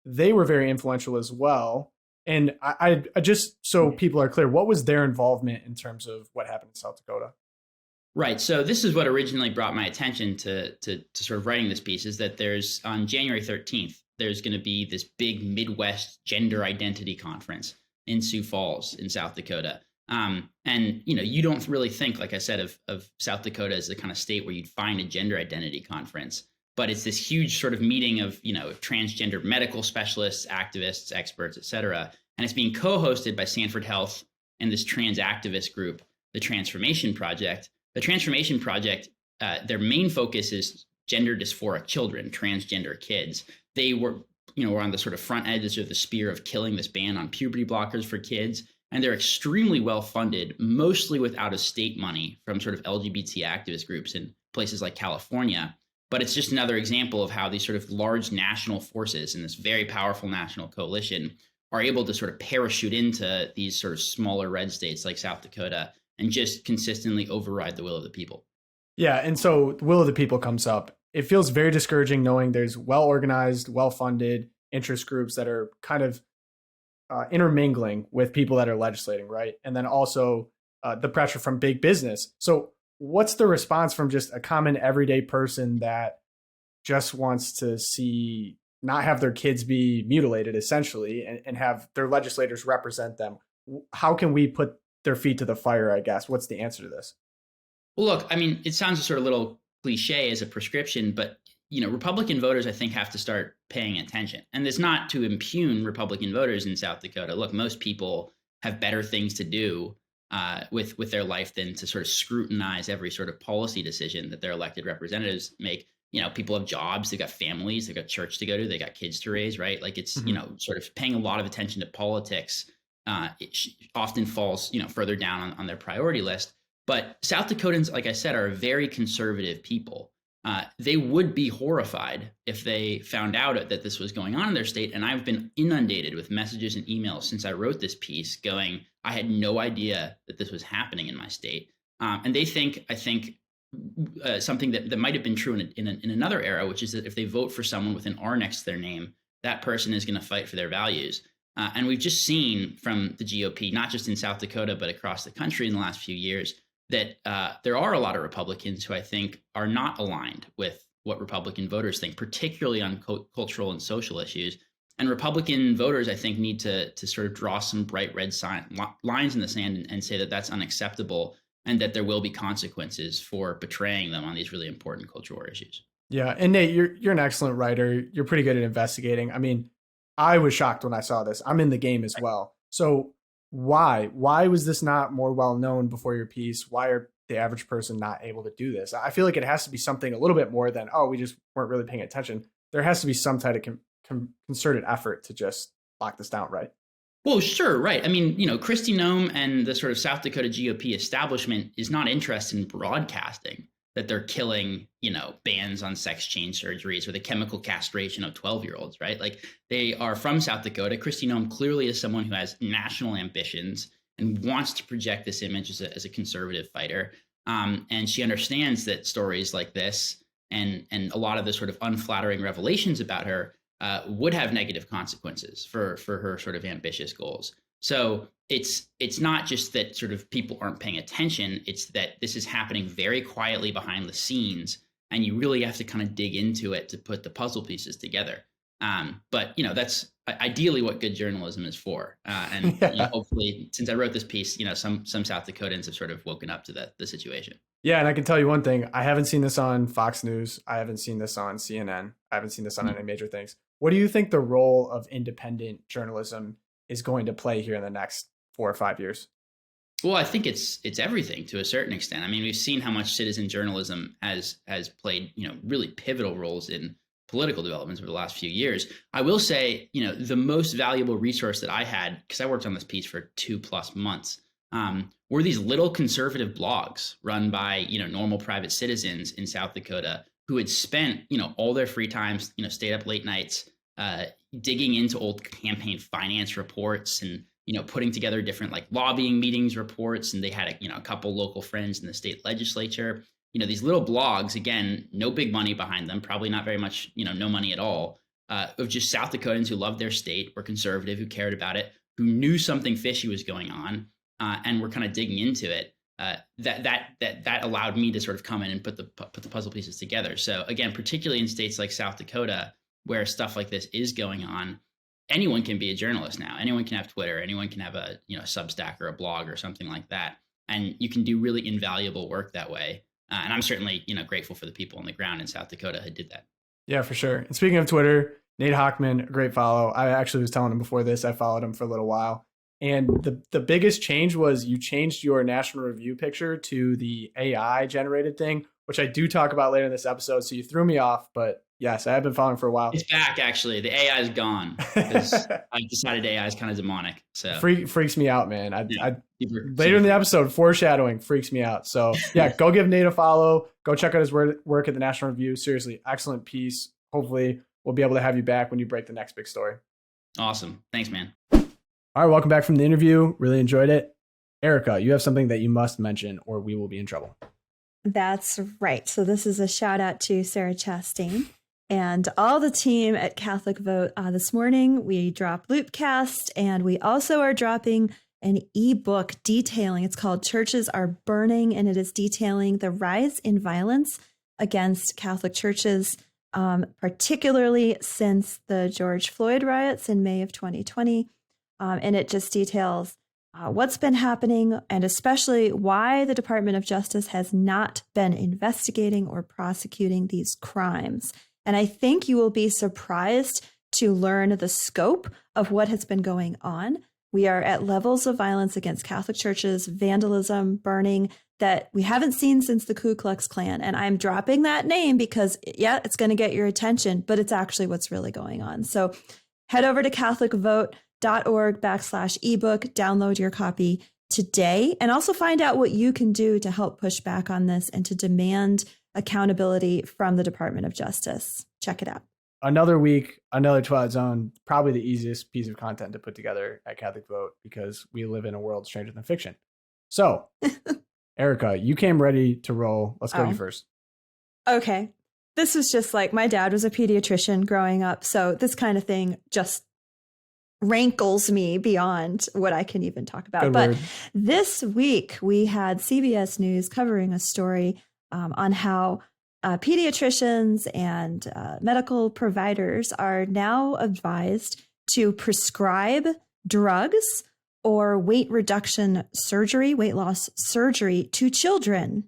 They were very influential as well. And I just, so people are clear, what was their involvement in terms of what happened in South Dakota? Right. So this is what originally brought my attention to sort of writing this piece, is that there's on January 13th, there's going to be this big Midwest gender identity conference in Sioux Falls in South Dakota. And, you don't really think, like I said, of South Dakota as the kind of state where you'd find a gender identity conference. But it's this huge sort of meeting of, transgender medical specialists, activists, experts, et cetera. And it's being co-hosted by Sanford Health and this trans activist group, the Transformation Project. The Transformation Project, their main focus is gender dysphoric children, transgender kids. They were on the sort of front edge of the spear of killing this ban on puberty blockers for kids. And they're extremely well funded, mostly with out-of-state money from sort of LGBT activist groups in places like California. But it's just another example of how these sort of large national forces and this very powerful national coalition are able to sort of parachute into these sort of smaller red states like South Dakota and just consistently override the will of the people. Yeah, and so the will of the people comes up. It feels very discouraging knowing there's well-organized, well-funded interest groups that are kind of intermingling with people that are legislating, right? And then also the pressure from big business. So what's the response from just a common everyday person that just wants to see not have their kids be mutilated, essentially, and have their legislators represent them? How can we put their feet to the fire, I guess? What's the answer to this? Well, look, I mean, it sounds sort of a little cliche as a prescription, but Republican voters, I think, have to start paying attention. And it's not to impugn Republican voters in South Dakota. Look, most people have better things to do with their life than to sort of scrutinize every sort of policy decision that their elected representatives make. People have jobs, they've got families, they've got church to go to, they got kids to raise, right? Like it's, sort of paying a lot of attention to politics. It often falls, further down on their priority list. But South Dakotans, like I said, are a very conservative people. They would be horrified if they found out that this was going on in their state. And I've been inundated with messages and emails since I wrote this piece going, I had no idea that this was happening in my state. And they think, I think, something that might have been true in another era, which is that if they vote for someone with an R next to their name, that person is going to fight for their values. And we've just seen from the GOP, not just in South Dakota, but across the country in the last few years, that there are a lot of Republicans who I think are not aligned with what Republican voters think, particularly on cultural and social issues. And Republican voters, I think, need to sort of draw some bright red lines in the sand and say that that's unacceptable and that there will be consequences for betraying them on these really important cultural issues. Yeah. And Nate, you're an excellent writer. You're pretty good at investigating. I mean, I was shocked when I saw this. I'm in the game as well. So why was this not more well known before your piece? Why are the average person not able to do this? I feel like it has to be something a little bit more than, we just weren't really paying attention. There has to be some type of concerted effort to just lock this down, right? Well, sure, right. I mean, Kristi Noem and the sort of South Dakota GOP establishment is not interested in broadcasting that they're killing, bans on sex change surgeries or the chemical castration of 12-year-olds, right? Like they are from South Dakota. Kristi Noem clearly is someone who has national ambitions and wants to project this image as a conservative fighter. And she understands that stories like this and a lot of the sort of unflattering revelations about her would have negative consequences for her sort of ambitious goals. So it's not just that sort of people aren't paying attention. It's that this is happening very quietly behind the scenes, and you really have to kind of dig into it to put the puzzle pieces together. But that's ideally what good journalism is for. And hopefully, since I wrote this piece, some South Dakotans have sort of woken up to the situation. Yeah, and I can tell you one thing: I haven't seen this on Fox News. I haven't seen this on CNN. I haven't seen this on any major things. What do you think the role of independent journalism is going to play here in the next 4 or 5 years? Well, I think it's everything to a certain extent. I mean, we've seen how much citizen journalism has played, really pivotal roles in political developments over the last few years. I will say, the most valuable resource that I had, because I worked on this piece for 2+ months, were these little conservative blogs run by, normal private citizens in South Dakota who had spent, all their free times, stayed up late nights, digging into old campaign finance reports and, putting together different like lobbying meetings reports. And they had, a couple local friends in the state legislature, these little blogs, again, no big money behind them, probably not very much, no money at all, of just South Dakotans who loved their state, were conservative, who cared about it, who knew something fishy was going on, and were kind of digging into it. that allowed me to sort of come in and put the puzzle pieces together. So again, particularly in states like South Dakota, where stuff like this is going on, anyone can be a journalist now. Anyone can have Twitter. Anyone can have a Substack or a blog or something like that, and you can do really invaluable work that way. And I'm certainly grateful for the people on the ground in South Dakota who did that. Yeah, for sure. And speaking of Twitter, Nate Hochman, a great follow. I actually was telling him before this, I followed him for a little while. And the biggest change was you changed your National Review picture to the AI generated thing, which I do talk about later in this episode. So you threw me off, but yes, I have been following for a while. It's back, actually. The AI is gone because I decided AI is kind of demonic. So freaks me out, man. Later in the episode, foreshadowing freaks me out. So yeah, go give Nate a follow. Go check out his work at the National Review. Seriously, excellent piece. Hopefully we'll be able to have you back when you break the next big story. Awesome. Thanks, man. All right, welcome back from the interview. Really enjoyed it. Erica, you have something that you must mention or we will be in trouble. That's right. So this is a shout out to Sarah Chastain and all the team at Catholic Vote. This morning, we dropped LOOPcast, and we also are dropping an eBook detailing. It's called Churches Are Burning, and it is detailing the rise in violence against Catholic churches, particularly since the George Floyd riots in May of 2020. And it just details what's been happening and especially why the Department of Justice has not been investigating or prosecuting these crimes. And I think you will be surprised to learn the scope of what has been going on. We are at levels of violence against Catholic churches, vandalism, burning that we haven't seen since the Ku Klux Klan. And I'm dropping that name because, yeah, it's going to get your attention, but it's actually what's really going on. So head over to CatholicVote.org/ebook, download your copy today, and also find out what you can do to help push back on this and to demand accountability from the Department of Justice. Check it out. Another week, another Twilight Zone, probably the easiest piece of content to put together at Catholic Vote because we live in a world stranger than fiction. So, Erica, you came ready to roll. Let's go you first. Okay. This was just like my dad was a pediatrician growing up. So this kind of thing just rankles me beyond what I can even talk about. Good but word. This week we had CVS News covering a story on how pediatricians and medical providers are now advised to prescribe drugs or weight reduction surgery, weight loss surgery to children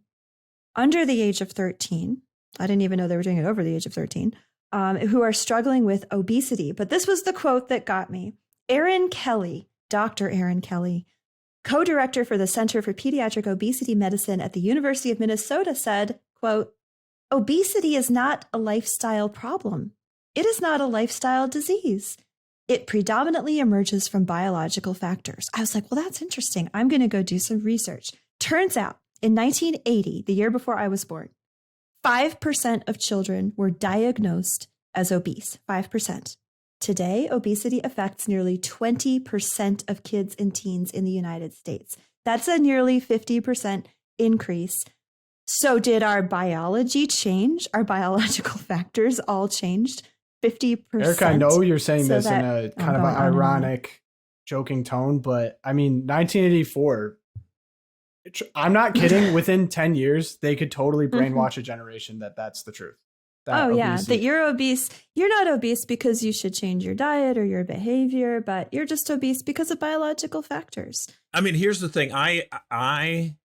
under the age of 13. I didn't even know they were doing it over the age of 13, who are struggling with obesity. But this was the quote that got me. Erin Kelly, Dr. Erin Kelly, co-director for the Center for Pediatric Obesity Medicine at the University of Minnesota, said, quote, "Obesity is not a lifestyle problem. It is not a lifestyle disease. It predominantly emerges from biological factors." I was like, well, that's interesting. I'm going to go do some research. Turns out in 1980, the year before I was born, 5% of children were diagnosed as obese, 5%. Today, obesity affects nearly 20% of kids and teens in the United States. That's a nearly 50% increase. So did our biology change? Our biological factors all changed 50%? Erica, I know you're saying this in a kind of an ironic, joking tone, but I mean, 1984, I'm not kidding. Within 10 years, they could totally brainwash a generation that that's the truth. That you're obese. You're not obese because you should change your diet or your behavior, but you're just obese because of biological factors. I mean, here's the thing. I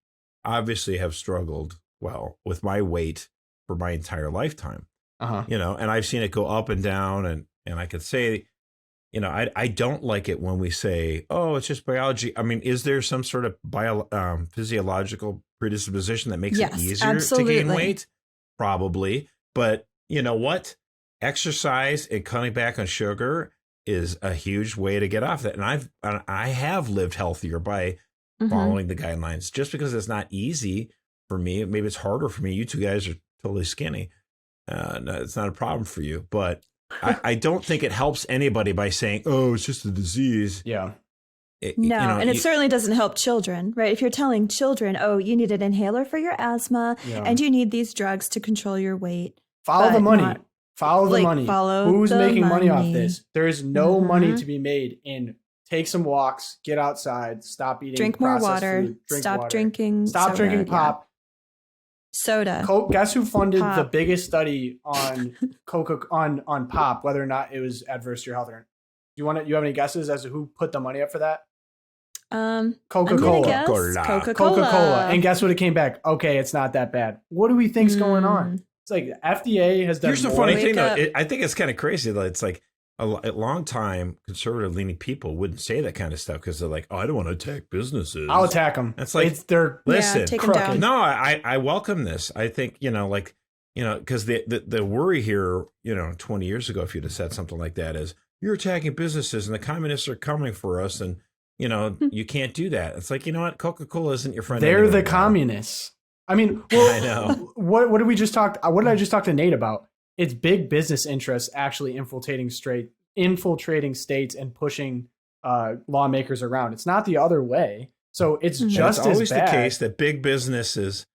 obviously have struggled, with my weight for my entire lifetime. And I've seen it go up and down, and I could say, I don't like it when we say, oh, it's just biology. I mean, is there some sort of physiological predisposition that makes it easier to gain weight? Probably. But you know what? Exercise and cutting back on sugar is a huge way to get off that. And I have lived healthier by following the guidelines. Just because it's not easy for me, maybe it's harder for me. You two guys are totally skinny. No, it's not a problem for you. But I don't think it helps anybody by saying, oh, it's just a disease. Yeah. And it certainly doesn't help children, right? If you're telling children, oh, you need an inhaler for your asthma and you need these drugs to control your weight. Follow the money. Follow the money. Follow Who's the making money off money. this? There is no money to be made in take some walks, get outside, stop eating Drink more processed water. food, drink Stop water. drinking. Stop soda, drinking pop. Soda. Guess who funded the Pop. biggest study on on pop, whether or not it was adverse to your health or not? You have any guesses as to who put the money up for that? Coca-Cola. Coca-Cola. And guess what? It came back. Okay, it's not that bad. What do we think's going on? It's like FDA has done. Here's the more. funny thing, though. I think it's kind of crazy that it's like a long time conservative leaning people wouldn't say that kind of stuff because they're like, oh, I don't want to attack businesses. I'll attack them. It's like, listen, take them down. No, I welcome this. I think, because the worry here, 20 years ago, if you'd have said something like that is you're attacking businesses and the communists are coming for us and, you can't do that. It's like, you know what? Coca-Cola isn't your friend. They're the communists. I mean, well, I know. What did we just talk? What did I just talk to Nate about? It's big business interests actually infiltrating states and pushing lawmakers around. It's not the other way. So it's just it's always as bad. the case that big businesses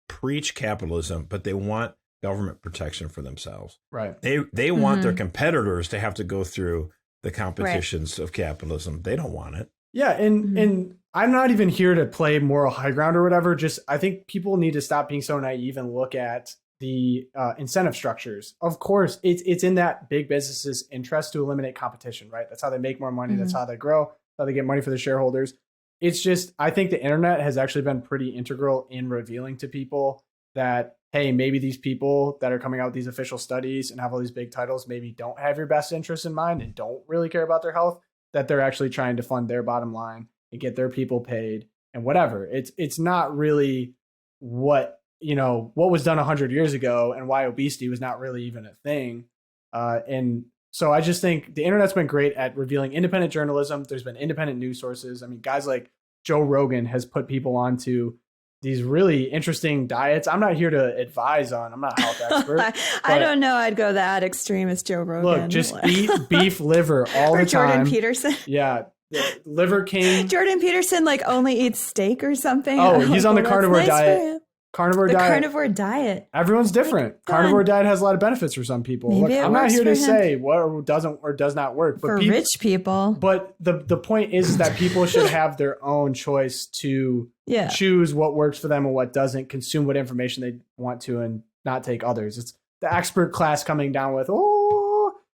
preach capitalism, but they want government protection for themselves. Right. They want their competitors to have to go through the competitions of capitalism. They don't want it. Yeah, and I'm not even here to play moral high ground or whatever. Just I think people need to stop being so naive and look at the incentive structures. Of course, it's in that big businesses' interest to eliminate competition, right? That's how they make more money. That's how they grow. That's how they get money for the shareholders. It's just, I think the internet has actually been pretty integral in revealing to people that, hey, maybe these people that are coming out with these official studies and have all these big titles maybe don't have your best interests in mind and don't really care about their health, that they're actually trying to fund their bottom line and get their people paid and whatever. It's not really what was done 100 years ago and why obesity was not really even a thing. And so I just think the internet's been great at revealing independent journalism. There's been independent news sources. I mean, guys like Joe Rogan has put people onto these really interesting diets. I'm not here to advise on. I'm not a health expert. I don't know. I'd go that extreme as Joe Rogan. Look, just eat beef liver all the time. Jordan Peterson. Yeah. The Liver King. Jordan Peterson only eats steak or something. Oh, he's on the carnivore diet. Carnivore diet. Everyone's different. Carnivore diet has a lot of benefits for some people. Maybe Look, I'm not here to say what doesn't or does not work. But for rich people. But the point is that people should have their own choice to choose what works for them and what doesn't, consume what information they want to and not take others. It's the expert class coming down with,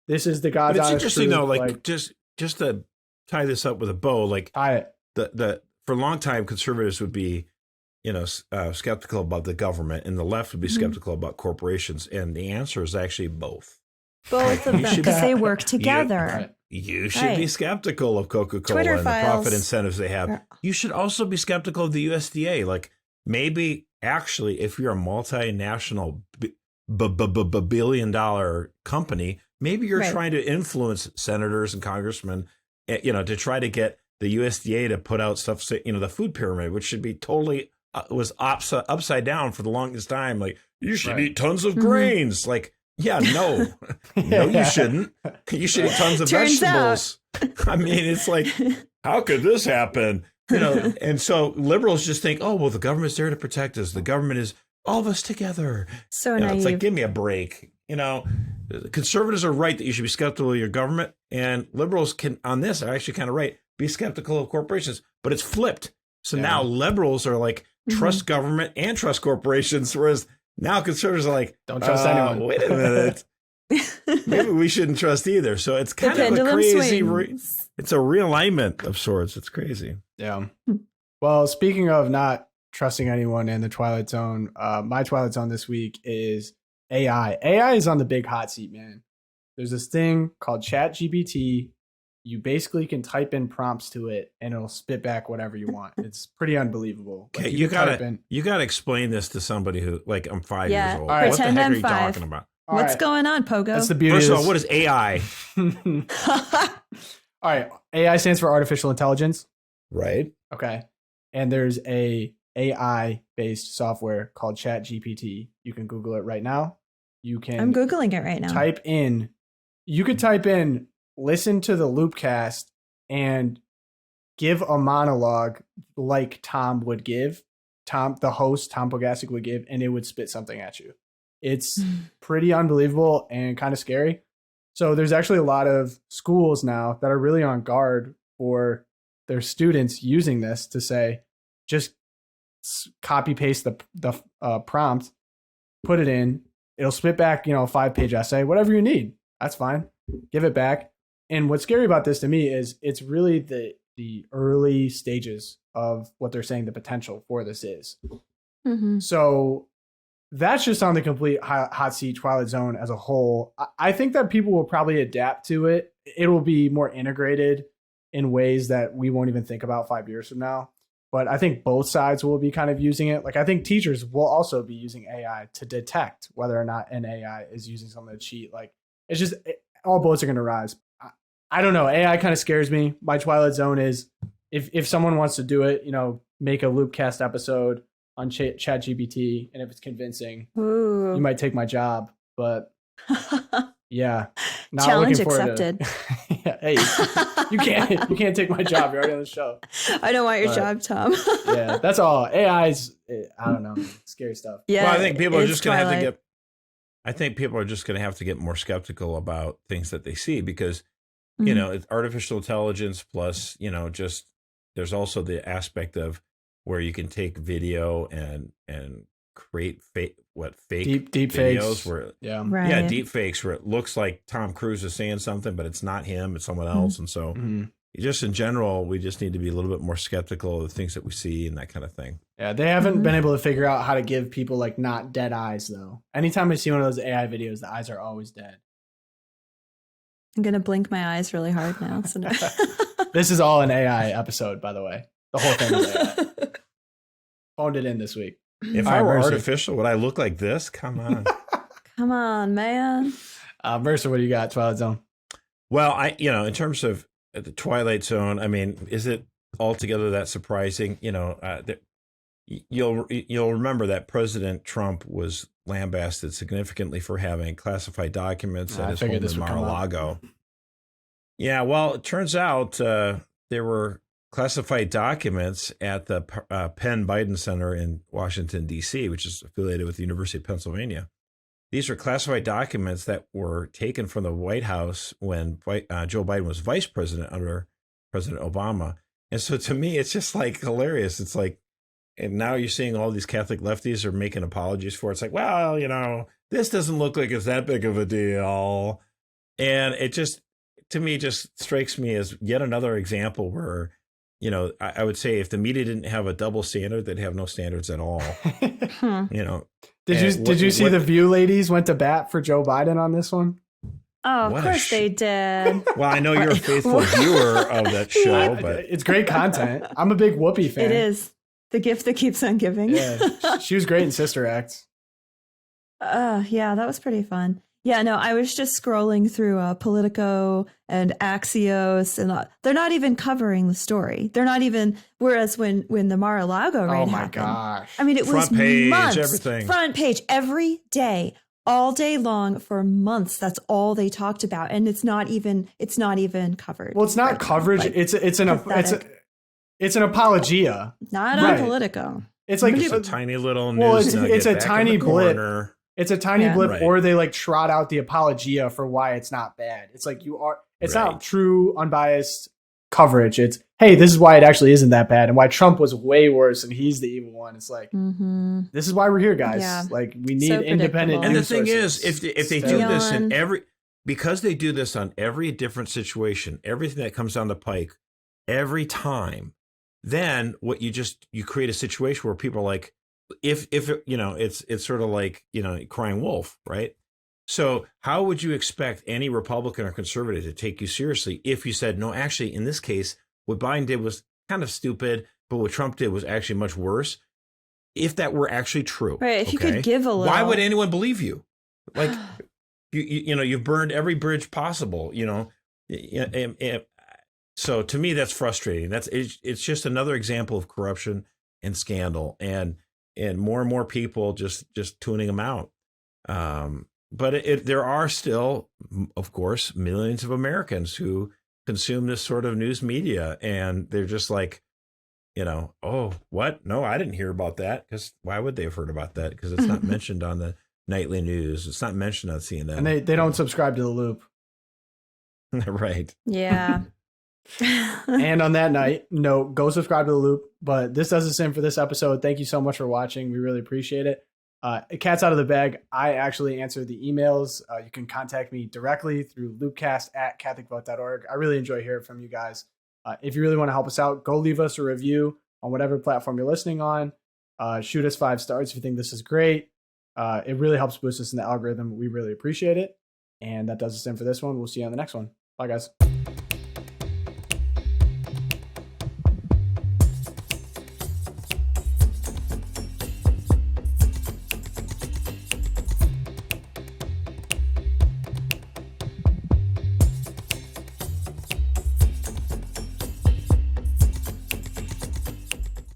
this is the God's honest truth. It's interesting though, just to tie this up with a bow, tie it. For a long time, conservatives would be skeptical about the government, and the left would be skeptical about corporations. And the answer is actually both. Both of them, because they work together. You should be skeptical of Coca-Cola and the profit incentives they have. You should also be skeptical of the USDA. Maybe actually, if you're a multinational billion-dollar company, maybe you're trying to influence senators and congressmen, to try to get the USDA to put out stuff, the food pyramid, which should be totally was upside down for the longest time. You should eat tons of grains. No, you shouldn't. You should eat tons of vegetables. I mean, it's how could this happen? And so liberals just think, the government's there to protect us. The government is all of us together. So naive. It's give me a break. Conservatives are right that you should be skeptical of your government, and liberals on this are actually kind of right. Be skeptical of corporations, but it's flipped. So now liberals are trust government and trust corporations, whereas now conservatives are don't trust anyone. Wait a minute. Maybe we shouldn't trust either. So it's kind of a crazy, it's a realignment of sorts. It's crazy. Yeah. Well, speaking of not trusting anyone in the Twilight Zone, my Twilight Zone this week is AI. AI is on the big hot seat, man. There's this thing called ChatGPT. You basically can type in prompts to it and it'll spit back whatever you want. It's pretty unbelievable. Okay, you gotta explain this to somebody who I'm 5 years old. All right. What the heck I'm are you 5. talking about? What's going on, Pogo? That's the beauty. First of all, what is AI? All right. AI stands for artificial intelligence. Right. Okay. And there's a AI based software called ChatGPT. You can Google it right now. I'm Googling it right now. You could type in, listen to the Loopcast and give a monologue like Tom would give. The host, Tom Pogasic, would give, and it would spit something at you. It's pretty unbelievable and kind of scary. So there's actually a lot of schools now that are really on guard for their students using this to say, just copy paste the prompt, put it in, it'll spit back, a 5-page essay, whatever you need. That's fine. Give it back. And what's scary about this to me is it's really the early stages of what they're saying the potential for this is. Mm-hmm. So that's just on the complete hot seat Twilight Zone as a whole. I think that people will probably adapt to it. It will be more integrated in ways that we won't even think about 5 years from now. But I think both sides will be kind of using it. Like, I think teachers will also be using AI to detect whether or not an AI is using something to cheat. Like, it's just all boats are going to rise. I don't know. AI kind of scares me. My Twilight Zone is if someone wants to do it, make a Loopcast episode on ChatGPT, and if it's convincing, you might take my job. But yeah, not challenge looking forward accepted. Yeah, hey, you can't take my job. You're already on the show. I don't want your job, Tom. Yeah, that's all. AI's, I don't know, scary stuff. Yeah, well, I think people are just going to have to Twilight. get. I think people are just going to have to get more skeptical about things that they see because, it's artificial intelligence plus, just there's also the aspect of where you can take video and create fake deep videos fakes. where Right. deep fakes where it looks like Tom Cruise is saying something, but it's not him, it's someone else. And so just in general, we just need to be a little bit more skeptical of the things that we see and that kind of thing. Yeah, they haven't been able to figure out how to give people like not dead eyes though. Anytime I see one of those AI videos, the eyes are always dead. I'm going to blink my eyes really hard now. So no. This is all an AI episode, by the way. The whole thing is AI. Phoned it in this week. If All I right, were Mercy. artificial, would I look like this? Come on. Come on, man. Mercer, what do you got? Twilight Zone. Well, in terms of the Twilight Zone, I mean, is it altogether that surprising? You'll remember that President Trump was lambasted significantly for having classified documents at his home in Mar-a-Lago. Yeah, well, it turns out there were classified documents at the Penn Biden Center in Washington, D.C., which is affiliated with the University of Pennsylvania. These are classified documents that were taken from the White House when Joe Biden was vice president under President Obama. And so to me, it's just like hilarious. It's like, and now you're seeing all these Catholic lefties are making apologies for it. It's like, well, this doesn't look like it's that big of a deal. And it just, to me, just strikes me as yet another example where, I would say if the media didn't have a double standard, they'd have no standards at all. Did you see the View ladies went to bat for Joe Biden on this one? Oh, of course they did. Well, I know you're a faithful viewer of that show, but it's great content. I'm a big Whoopi fan. It is the gift that keeps on giving. Yeah, she was great in Sister Act. Yeah, that was pretty fun. Yeah, no, I was just scrolling through Politico and Axios, and they're not even covering the story. They're not even. Whereas when the Mar-a-Lago raid happened, gosh! I mean, it front was page, months, everything. Front page every day, all day long for months. That's all they talked about, and it's not even covered. Well, it's not right coverage. Like, it's an apologia. not Right. on Politico. It's like it's a tiny little news. Well, it's nugget a back tiny in the blip. corner. It's a tiny Yeah. blip, Right. or they like trot out the apologia for why it's not bad. It's like it's Right. not true, unbiased coverage. It's, hey, this is why it actually isn't that bad, and why Trump was way worse and he's the evil one. It's like, this is why we're here, guys. Yeah. Like, we need So independent predictable. And the news thing is, sources. if they do this in because they do this on every different situation, everything that comes down the pike, every time, then what you create a situation where people are like, if it's sort of like, crying wolf, right? So how would you expect any Republican or conservative to take you seriously if you said, no, actually, in this case, what Biden did was kind of stupid, but what Trump did was actually much worse? If that were actually true, Right? If you could give a little, why would anyone believe you? Like, you've burned every bridge possible, So to me, that's frustrating. It's just another example of corruption and scandal, and more and more people just tuning them out. But there are still, of course, millions of Americans who consume this sort of news media, and they're just like, oh, what? No, I didn't hear about that. Because why would they have heard about that? Because it's not mentioned on the nightly news. It's not mentioned on CNN. And they don't subscribe to the Loop. Right. Yeah. And on that note, go subscribe to The Loop. But this does the same for this episode. Thank you so much for watching. We really appreciate it. Cat's out of the bag. I actually answer the emails. You can contact me directly through loopcast@catholicvote.org. I really enjoy hearing from you guys. If you really want to help us out, go leave us a review on whatever platform you're listening on. Shoot us 5 stars if you think this is great. It really helps boost us in the algorithm. We really appreciate it. And that does the same for this one. We'll see you on the next one. Bye, guys.